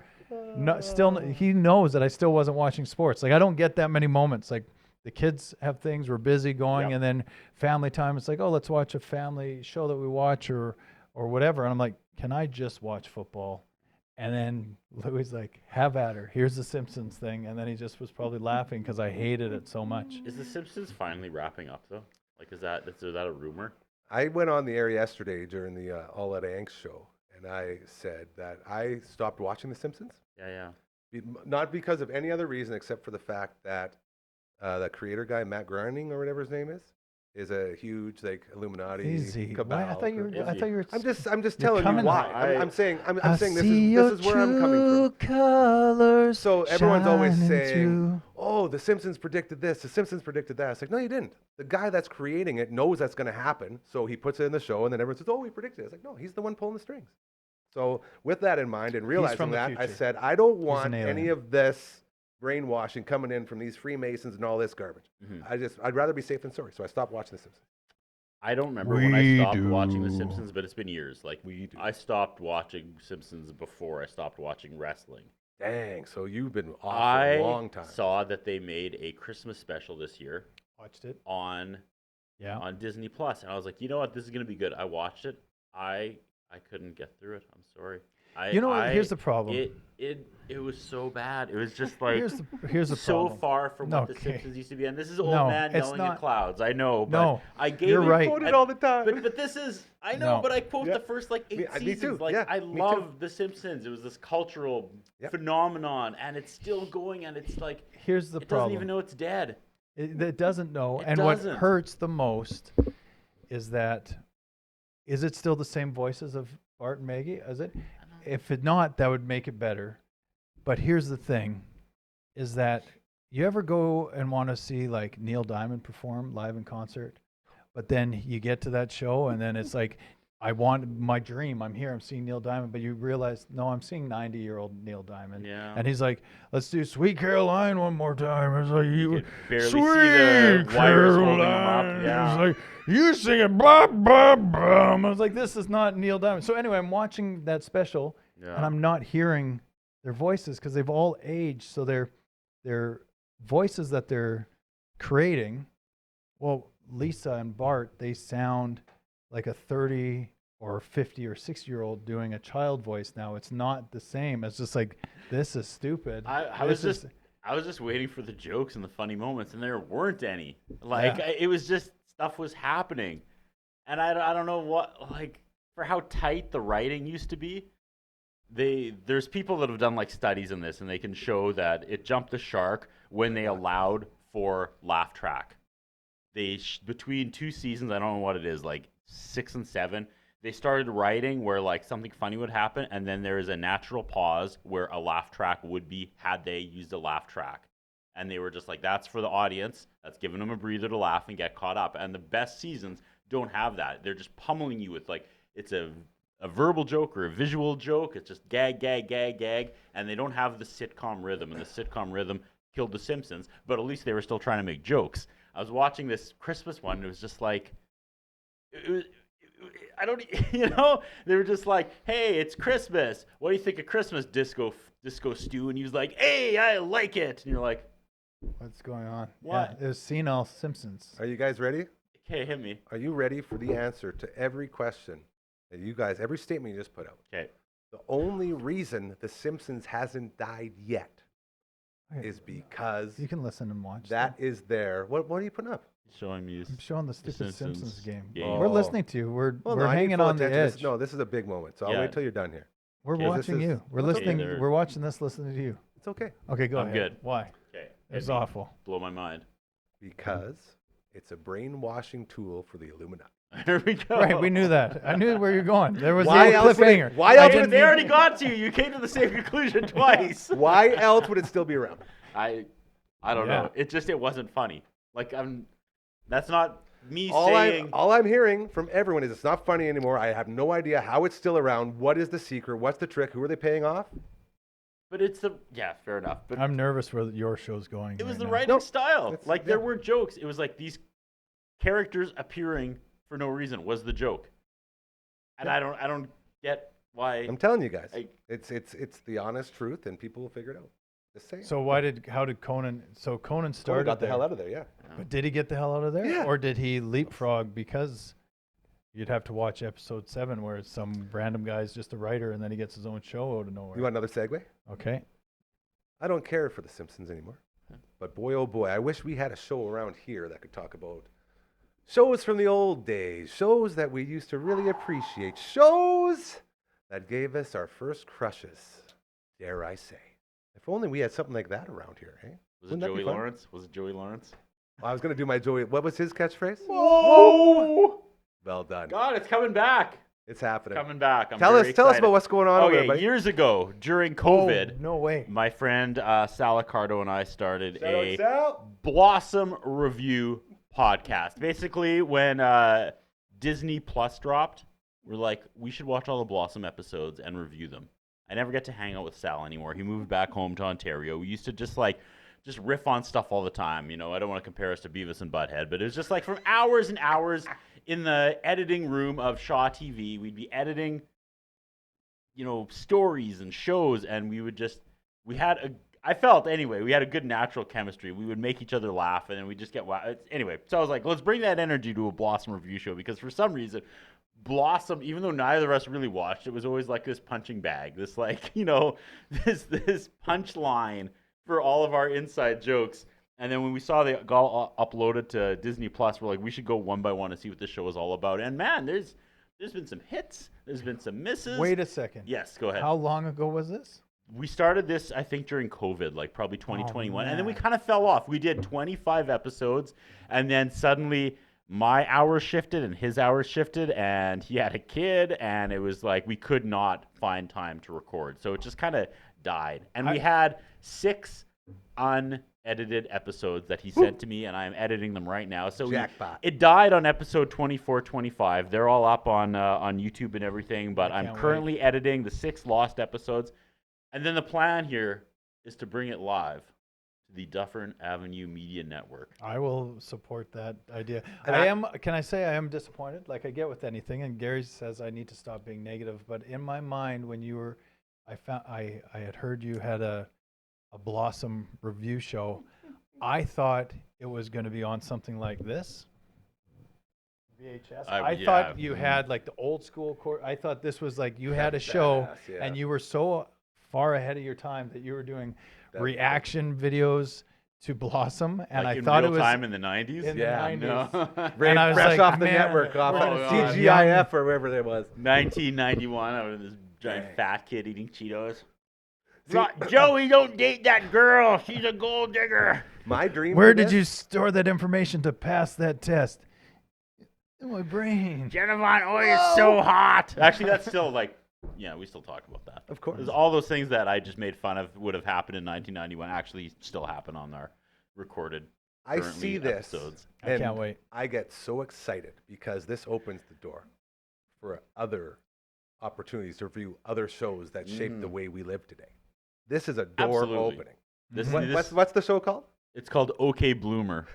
he knows that I still wasn't watching sports. Like I don't get that many moments. Like the kids have things, we're busy going, and then family time, it's like, oh, let's watch a family show that we watch or whatever. And I'm like, can I just watch football? And then Louis like, have at her. Here's the Simpsons thing. And then he just was probably laughing because I hated it so much. Is The Simpsons finally wrapping up though? Like, is that a rumor? I went on the air yesterday during the All Out Angst show, and I said that I stopped watching The Simpsons. Yeah. Not because of any other reason except for the fact that the creator guy, Matt Groening or whatever his name is a huge like Illuminati Easy. cabal. Why? I thought you were. I'm just telling you coming why. on. I'm saying I this see is where I'm coming from. Colors So everyone's always shining saying, through. "Oh, The Simpsons predicted this. The Simpsons predicted that." It's like, no, you didn't. The guy that's creating it knows that's going to happen, so he puts it in the show, and then everyone says, "Oh, we predicted it." It's like, no, he's the one pulling the strings. So with that in mind and realizing from the that, I future. said, I don't an want alien. any of this brainwashing coming in from these Freemasons and all this garbage. I'd rather be safe than sorry. So I stopped watching The Simpsons. I don't remember when I stopped do. watching The Simpsons, but it's been years. Like I stopped watching Simpsons before I stopped watching wrestling. Dang, so you've been off I for a long time. saw that they made a Christmas special this year Watched it. on Yeah. Disney Plus, and I was like, you know what, this is gonna be good. I watched it. I couldn't get through it. I'm sorry. You know what? Here's the problem. It was so bad. It was just like Here's the so problem. far from what The Okay. Simpsons used to be. And this is old No, man it's yelling not. at clouds. I know, but No, I gave you're it, right. Quote it all the time. But this is I know, No. but I quote Yeah. the first like 8 Me too. seasons. Like Yeah, I me too. love The Simpsons. It was this cultural Yep. phenomenon, and it's still going. And it's like Here's the it problem. doesn't even know it's dead. It doesn't know. It And doesn't. what hurts the most is it still the same voices of Bart and Maggie? Is it? If it not, that would make it better. But here's the thing, is that you ever go and want to see like Neil Diamond perform live in concert, but then you get to that show and then it's like, I want my dream. I'm here. I'm seeing Neil Diamond, but you realize, no, I'm seeing 90-year-old Neil Diamond. Yeah. And he's like, let's do Sweet Caroline one more time. It's like you could barely see Sweet the wires holding him up, Caroline. yeah. It's like you sing it, blah blah blah. I was like, this is not Neil Diamond. So anyway, I'm watching that special, and I'm not hearing their voices because they've all aged. So their voices that they're creating. Well, Lisa and Bart, they sound like a 30 or 50 or 60-year-old doing a child voice now. It's not the same. It's just like, this is stupid. I was just waiting for the jokes and the funny moments, and there weren't any. Like, it was just stuff was happening. And I don't know what, like, for how tight the writing used to be, there's people that have done, like, studies in this, and they can show that it jumped the shark when they allowed for laugh track. Between 2 seasons, I don't know what it is, like 6 and 7, they started writing where, like, something funny would happen, and then there is a natural pause where a laugh track would be had they used a laugh track. And they were just like, that's for the audience. That's giving them a breather to laugh and get caught up. And the best seasons don't have that. They're just pummeling you with, like, it's a verbal joke or a visual joke. It's just gag, gag, gag, gag. And they don't have the sitcom rhythm. And the sitcom rhythm killed The Simpsons. But at least they were still trying to make jokes. I was watching this Christmas one, and it was just like, I don't, they were just like, hey, it's Christmas. What do you think of Christmas, Disco Stew? And he was like, hey, I like it. And you're like, what's going on? What? Yeah, it was senile Simpsons. Are you guys ready? okay, hit me. Are you ready for the answer to every question that you guys, every statement you just put out? Okay. The only reason The Simpsons hasn't died yet is because You can listen and watch. that is there. What are you putting up? Showing me. I'm showing the stupid Simpsons Simpsons game. game. We're Oh. listening to you. We're Well, we're no, I need hanging full on the attention. edge. No, this is a big moment, so I'll Yeah. wait till you're done here. We're Okay, watching this is- you. We're That's listening. okay. We're watching this, listening to you. It's okay. Okay, go I'm ahead. good. Why? Okay. It's hit me. awful. Blow my mind. Because it's a brainwashing tool for the Illuminati. There we go. Right, we knew that. I knew where you're going. There was Why a else would it- cliffhanger. why I else would didn't They need- already got to you. You came to the same conclusion twice. Why else would it still be around? I don't Yeah. know. It wasn't funny. Like that's not me All saying. I'm hearing from everyone is it's not funny anymore. I have no idea how it's still around. What is the secret? What's the trick? Who are they paying off? But it's fair enough. But I'm nervous where your show's going. it was right the now. writing No, style. it's- Like yeah. there were jokes. It was like these characters appearing for no reason was the joke. And I don't get why. I'm telling you guys, I- it's the honest truth, and people will figure it out. Just saying. So how did Conan? So Conan Conan started. got the there. hell out of there. Yeah. But did he get the hell out of there, Yeah. or did he leapfrog? Because you'd have to watch episode 7, where it's some random guy's just a writer, and then he gets his own show out of nowhere. You want another segue? Okay. I don't care for The Simpsons anymore. But boy, oh boy, I wish we had a show around here that could talk about shows from the old days, shows that we used to really appreciate, shows that gave us our first crushes, dare I say. If only we had something like that around here, eh? Was it Wouldn't that be Joey fun? Lawrence? Was it Joey Lawrence? I was going to do my Joey. What was his catchphrase? Whoa! Well done. God, it's coming back. It's happening. Coming back. I'm Tell very us excited. about what's going on over Okay, there, buddy. years ago during COVID, Oh, no way. my friend Sal Accardo and I started Shout out, a Sal. Blossom review podcast. Basically, when Disney Plus dropped, we're like, we should watch all the Blossom episodes and review them. I never get to hang out with Sal anymore. He moved back home to Ontario. We used to just riff on stuff all the time. You know, I don't want to compare us to Beavis and Butthead, but it was just like from hours and hours in the editing room of Shaw TV. We'd be editing, stories and shows, and I felt anyway, we had a good natural chemistry. We would make each other laugh, and then we just get anyway. So I was like, let's bring that energy to a Blossom review show, because for some reason, Blossom, even though neither of us really watched, it was always like this punching bag, this this punchline for all of our inside jokes. And then when we saw they got uploaded to Disney Plus, we're like, we should go one by one and see what this show is all about. And man, there's been some hits, there's been some misses. Wait a second. Yes, go ahead. How long ago was this? We started this, I think, during COVID, like probably 2021. And then we man. kind of fell off. We did 25 episodes, and then suddenly my hours shifted and his hours shifted, and he had a kid, and it was like we could not find time to record. So it just kind of died. And we had 6 unedited episodes that he sent to me, and I'm editing them right now. So Jackpot. it died on episode 24, 25. They're all up on YouTube and everything, but I'm can't currently editing the 6 lost episodes. And then the plan here is to bring it live to the Dufferin Avenue Media Network. I will support that idea. And Can I say I am disappointed? Like I get with anything, and Gary says I need to stop being negative. But in my mind, when you were, I had heard you had a Blossom review show. I thought it was going to be on something like this, VHS. I- I yeah. thought you had like the old school I thought this was like you had a show Badass, yeah. and you were so far ahead of your time that you were doing That- reaction videos to Blossom, and Like I in thought real it was time in the 90s? in Yeah. the 90s. No. Right, I was fresh like, off the man, network, off we're of gonna see a TGIF or wherever it was. 1991, I was this giant Dang. fat kid eating Cheetos. See- Joey, don't date that girl. She's a gold digger. My dream. Where for did this- you store that information to pass that test? In my brain. Jennifer Oy is so hot. Actually, that's still like, yeah, we still talk about that. Of course. Because all those things that I just made fun of would have happened in 1991 actually still happen on our recorded I currently see this. episodes. I and can't wait. I get so excited because this opens the door for other opportunities to review other shows that shape the way we live today. This is a door Absolutely. opening. This, What- this- what's the show called? it's called OK Bloomer,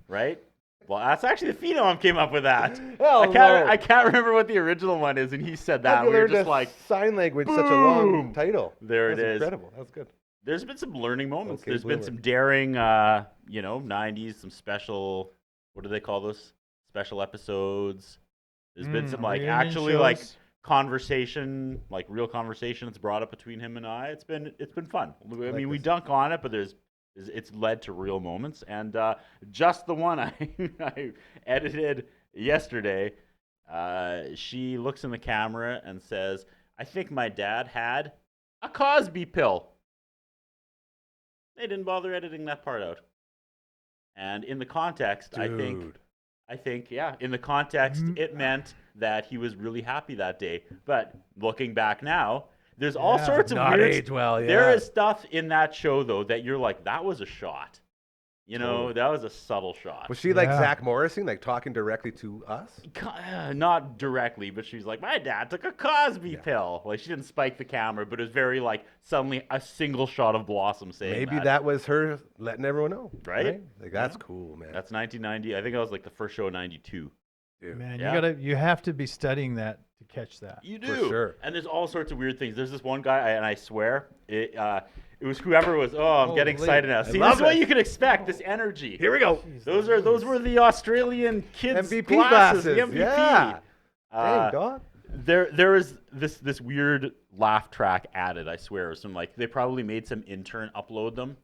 right? Well, that's actually the phenom came up with that. Hell I can't remember what the original one is, and he said that. How'd you We were learn just to like, sign language, such a long boom. title. There it That's is. Incredible. That was good. there's been some learning moments. Okay, There's Bloomer. been some daring, 90s, some special, what do they call those? Special episodes. There's been some like reunion actually like shows. conversation, like real conversation that's brought up between him and I. It's been fun. I like mean, we this. dunk on it, but it's led to real moments. And just the one I edited yesterday, she looks in the camera and says, "I think my dad had a Cosby pill." They didn't bother editing that part out. And in the context, I think, yeah, in the context, it meant that he was really happy that day. But looking back now, there's all Yeah, sorts of not weird. age well, yeah. There is stuff in that show though that you're like, that was a shot. You know, Totally. that was a subtle shot. Was she like Yeah. Zach Morrison, like talking directly to us? Not directly, but she's like, my dad took a Cosby pill. Like she didn't spike the camera, but it was very like suddenly a single shot of Blossom saying Maybe that was her letting everyone know. Right? Like that's cool, man. That's 1990. I think that was like the first show in 92. Dude. Man, Yeah. you have to be studying that to catch that. You For do. sure. And there's all sorts of weird things. There's this one guy, and I swear, it was whoever was, I'm getting Holy, excited now. I See, love this is what it. you can expect, this energy. Here we go. Those were the Australian kids' MVP glasses, the glasses, MVP. yeah. Uh, Dang, dog. there is this weird laugh track added, I swear. Some like they probably made some intern upload them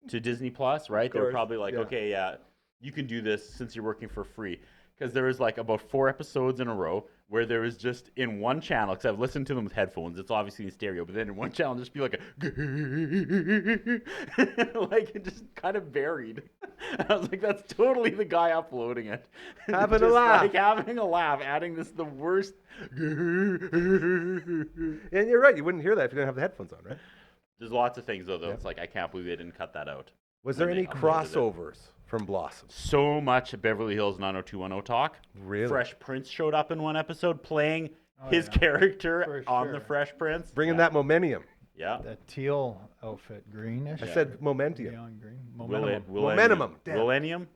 to Disney Plus, right? They were course, probably like, yeah. okay, yeah, you can do this since you're working for free. Because there was like about 4 episodes in a row where there was just in one channel, because I've listened to them with headphones, it's obviously in stereo, but then in one channel just be like a like it just kind of buried. And I was like, that's totally the guy uploading it. Having a Just, laugh. Like having a laugh, adding this the worst. And you're right. You wouldn't hear that if you didn't have the headphones on, right? There's lots of things though. Yeah. It's like I can't believe they didn't cut that out. Was when there they any uploaded it. crossovers from Blossom? So much Beverly Hills 90210 talk. Really? Fresh Prince showed up in one episode playing Oh, his yeah. character For on sure. the Fresh Prince. Bringing yeah. that momentum. Yeah. That teal outfit, greenish. I said momentum. Neon green. Willen- Momentum. Momentum. Damn. Millennium.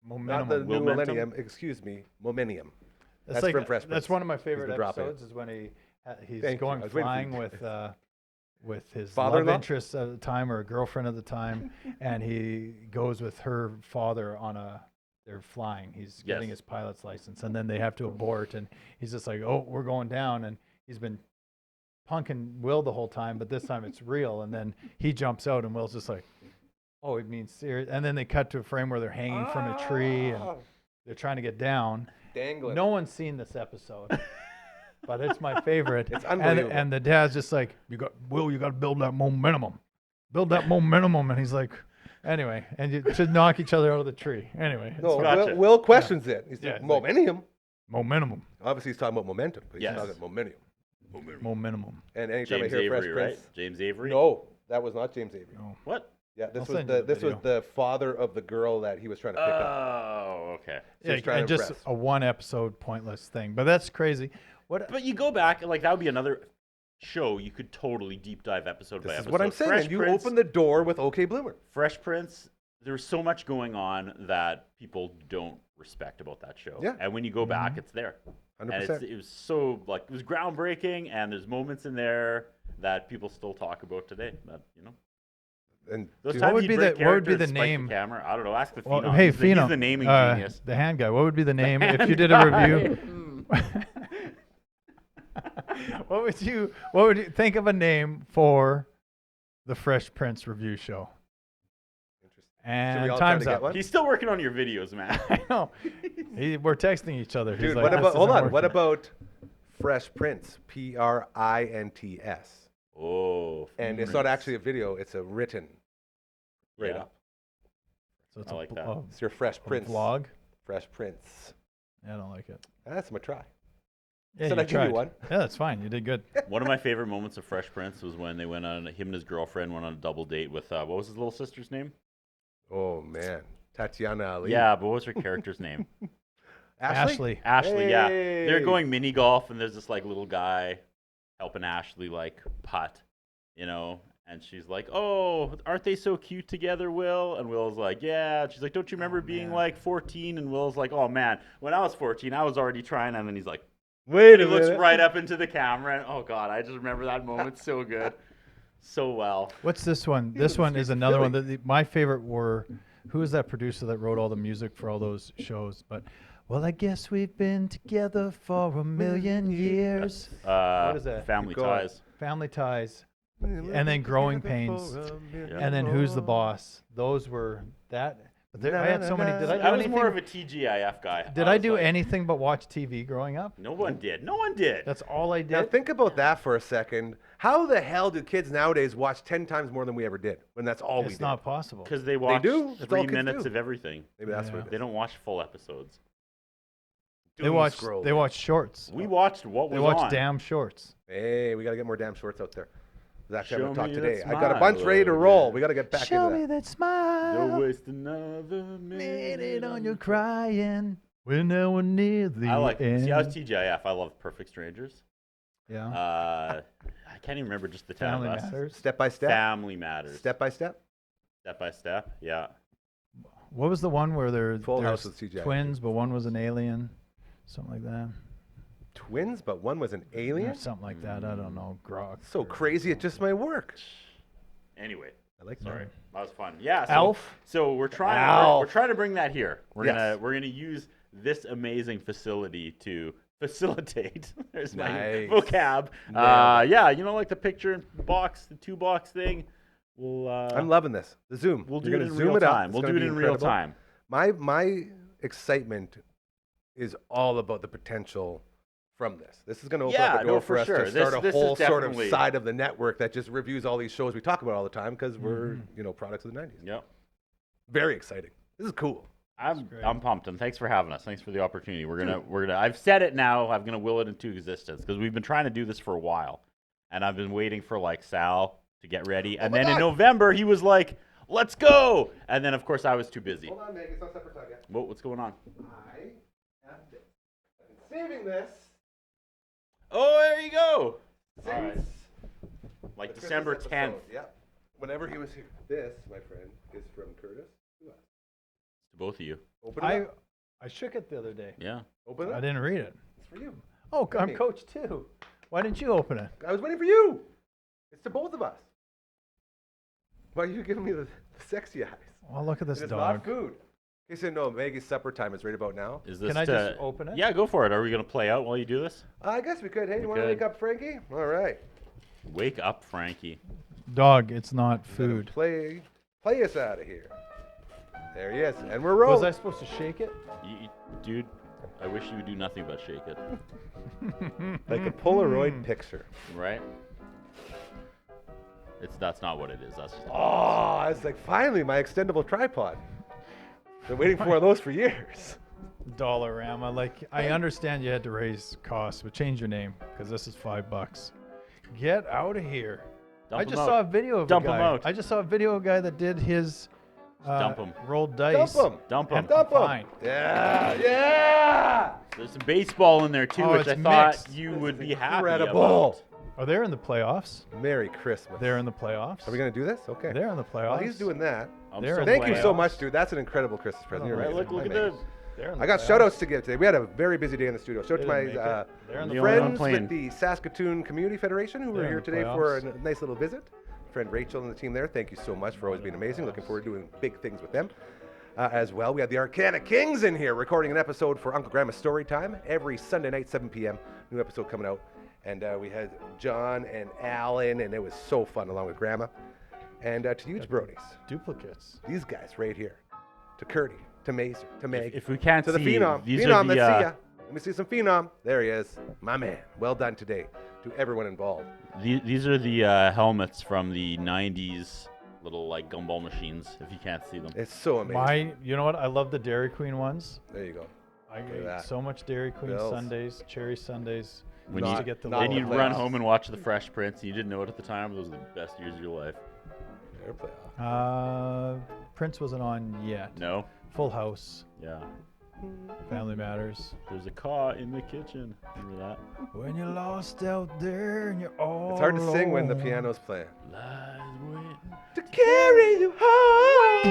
Not the Momentum. new Momentum? millennium. Excuse me. Momentum. That's That's like from Fresh Prince. that's one of my He's favorite the drop-in. episodes. Is when he's Thank you. I going was waiting for flying you. with his love Father-in-law? interest at the time or a girlfriend at the time, and he goes with her father on a. They're flying. He's getting Yes. his pilot's license, and then they have to abort, and he's just like, "Oh, we're going down," and he's been punking Will the whole time, but this time it's real, and then he jumps out, and Will's just like, "Oh, it means serious," and then they cut to a frame where they're hanging from a tree and they're trying to get down. Dangling. No one's seen this episode, but it's my favorite. It's unbelievable. And the dad's just like, you got to build that momentum, and he's like, anyway, and you should knock each other out of the tree. Anyway, it's No, fine. Gotcha. Will questions it. He's Yeah, like, it's like- momentum. momentum. Obviously, he's talking about momentum, but he's Yes. talking momentum. And And anytime James I hear Avery, Fresh right? Prince, James Avery. no, that was not James Avery. No. What? Yeah, this I'll was send you the this was video. the father of the girl that he was trying to pick up. Oh, okay. So he's trying to just impress. a one episode pointless thing, but that's crazy. What? But you go back, like that would be another show you could totally deep dive episode by This is episode. what I'm saying. Fresh And you Prince, open the door with OK Bloomer. Fresh Prince. There's so much going on that people don't respect about that show. Yeah. And when you go back, it's there. 100%. And it was so like it was groundbreaking, and there's moments in there that people still talk about today. That And Those dude, times would he'd be break the- what would be character the and spike name? camera. I don't know. Ask the Well, Phenom. hey, He's Phenom, the naming genius. the hand guy. What would be the name if hand you did a guy. review? What would you think of a name for the Fresh Prince review show? interesting. Should we And all try to time's get up. one? He's still working on your videos, man. I know. We're texting each other. He's Dude, like, what "This about? Hold isn't on. What working." about Fresh Prince? Prints. Oh. And it's not actually a video; it's a written. Right Yeah. up. So it's I like that. It's your Fresh a Prince vlog. Fresh Prince. Yeah, I don't like it. That's my try. Yeah, Said you I'd give you tried. one. Yeah, that's fine. You did good. One of my favorite moments of Fresh Prince was when they went on. Him and his girlfriend went on a double date with what was his little sister's name? Oh man, Tatiana Ali. Yeah, but what was her character's name? Ashley. Ashley, yeah. They're Hey. going mini golf, and there's this like little guy helping Ashley like putt, you know. And she's like, "Oh, aren't they so cute together, Will?" And Will's like, "Yeah." And she's like, "Don't you remember being man. like 14?" And Will's like, "Oh man, when I was 14, I was already trying." And then he's like, Wait he a looks minute. right up into the camera, and oh god, I just remember that moment so good, so well. What's this one? He This was one sweet is another one. Philly. My favorite were, who is that producer that wrote all the music for all those shows? But, well, I guess we've been together for a million years. What is that? Family Keep going. Ties. Family Ties. And then Growing Pains. And then Who's the Boss? Those were that. But there, I had so many. Did I do I was anything? more of a TGIF guy. Did I was do like, anything but watch TV growing up? No one did. No one did. That's all I Now did. think about that for a second. How the hell do kids nowadays watch 10 times more than we ever did? When that's all we It's did. not possible. Because they watch do. That's all 3 kids minutes do. of everything. Maybe that's Yeah. what it is. They don't watch full episodes. They Doom watch. scrolling. They watch shorts. We watched what was They watch on. damn shorts. Hey, we got to get more damn shorts out there. That's Show having a talk me today. that I got a smile, bunch ready to oh, roll. yeah. We got to get back Show into me that. that smile. Don't waste another minute on your crying when no one near the I like. end. See, I was TGIF. I love Perfect Strangers. Yeah. I can't even remember just the 10 Family of us. Matters. Step by step. Family Matters. Step by step. Step by step. Yeah. What was the one where Full there's House with CGI. twins, but one was an alien? Something like that. Twins, but one was an Or alien. something like that. I don't know. Grok. So crazy, it just might work. Anyway, I like sorry, that. that was fun. Yeah. So, Alf? So we're trying. Alf. We're trying to bring that here. We're Yes. gonna use this amazing facility to facilitate. There's my Nice. vocab. Nailed Yeah, you know, like the picture box, the 2-box thing. We'll. I'm loving this. The Zoom. We'll do You're it gonna in zoom real it up. time. It's We'll gonna do it be in real incredible. time. My excitement is all about the potential from this. This is going to open Yeah, up a door no, for for us sure. to start This a is whole sort of definitely- side of the network that just reviews all these shows we talk about all the time because we're products of the 90s. Yep. Very exciting. This is cool. I'm pumped, and thanks for having us. Thanks for the opportunity. We're gonna. I've said it now. I'm gonna will it into existence because we've been trying to do this for a while, and I've been waiting for like Sal to get ready, and my then in God. November he was like, "Let's go," and then of course I was too busy. Hold on, Meg. It's not separate time yet. What's going on? I have this. I've been saving this Oh, there you go. since All right. Like the December Christmas 10th. episode. Yep. Whenever he was here. This, my friend, is from Curtis. To us. To both of you. Open it up. I shook it the other day. Yeah. Open it I up. didn't read it. It's for you. Oh, I'm me. coach too. Why didn't you open it? I was waiting for you. It's to both of us. Why are you giving me the sexy eyes? Oh, look at this It's dog. not food. He said, no, Maggie's supper time is right about now. Is this Can I to- just open it? Yeah, go for it. Are we gonna play out while you do this? I guess we could. Hey, you want to could. wake up Frankie? All right. Wake up, Frankie. Dog, it's not Let him food. Play us out of here. There he is. And we're Was rolling. I supposed to shake it? Dude, I wish you would do nothing but shake it. Like a Polaroid picture. Right? That's not what it is. That's just Oh, it's like finally my extendable tripod. Been waiting for one of those for years. Dollarama. Like, I understand you had to raise costs, but change your name because this is $5. Get out of here. Dump I 'em just out. saw a video of Dump a 'em guy. out. I just saw a video of a guy that did his dump 'em. rolled dice. Dump 'em. Dump 'em. And Dump 'em. fine. Yeah, yeah. There's some baseball in there too, Oh, which I it's thought mixed. you This would is be happy incredible. about. Oh, they're in the playoffs. Merry Christmas. They're in the playoffs. Are we going to do this? Okay. They're in the playoffs. While he's doing that, I'm They're so in the thank you so playoffs. much, dude. That's an incredible Christmas present. You're Right, amazing. Look Hi, at Maggie. this. They're in the I got playoffs. shout outs to give today. We had a very busy day in the studio. Shout out to They my didn't make it. They're in the You only friends playing. with the Saskatoon Community Federation who They're were in here the today for a playoffs. nice little visit. friend Rachel and the team there. Thank you so much for always being amazing. Looking forward to doing big things with them. As well, we had the Arcana Kings in here recording an episode for Uncle Grandma's Story Time every Sunday night, 7 p.m. New episode coming out. And we had John and Alan, and it was so fun along with Grandma. And to you jabronis, Duplicates. these guys right here, to Curdy, to Mazer, to Meg, If we can't to the see, Phenom. these Phenom, are the, let's see ya. Let me see some Phenom. There he is. My man. Well done today to everyone involved. these are the helmets from the 90s, little like gumball machines, if you can't see them. It's so amazing. You know what? I love the Dairy Queen ones. There you go. I at ate that. so much Dairy Queen Bills. sundaes, cherry sundaes. When just you- to get the not Then in little the you'd run playoffs. home and watch The Fresh Prince, and you didn't know it at the time. Those were the best years of your life. Fair playoff. Prince wasn't on yet. No? Full House, Yeah. Family Matters. There's a car in the kitchen. Remember that? When you're lost out there and you're all It's hard to sing when the alone. piano's playing. Lies waiting. To carry you home.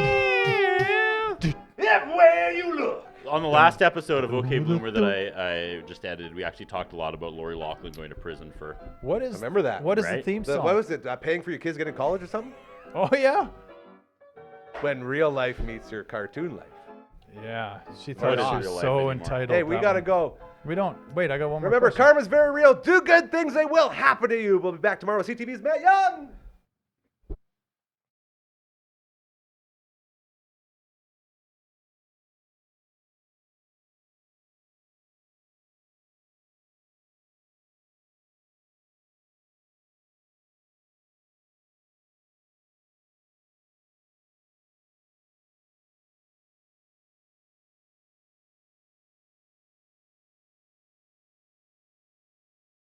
Everywhere you look. On the last episode of OK Bloomer that I just edited, we actually talked a lot about Lori Loughlin going to prison for. What is? Remember that, What is the right? theme song? What was it? Paying for your kids to get in college or something? Oh yeah. When real life meets your cartoon life. Yeah. She What thought is she real was life so anymore? entitled. Hey, we that gotta one. go. We don't. Wait, I got one more. Remember, question. karma's very real. Do good things; they will happen to you. We'll be back tomorrow with CTV's Matt Young.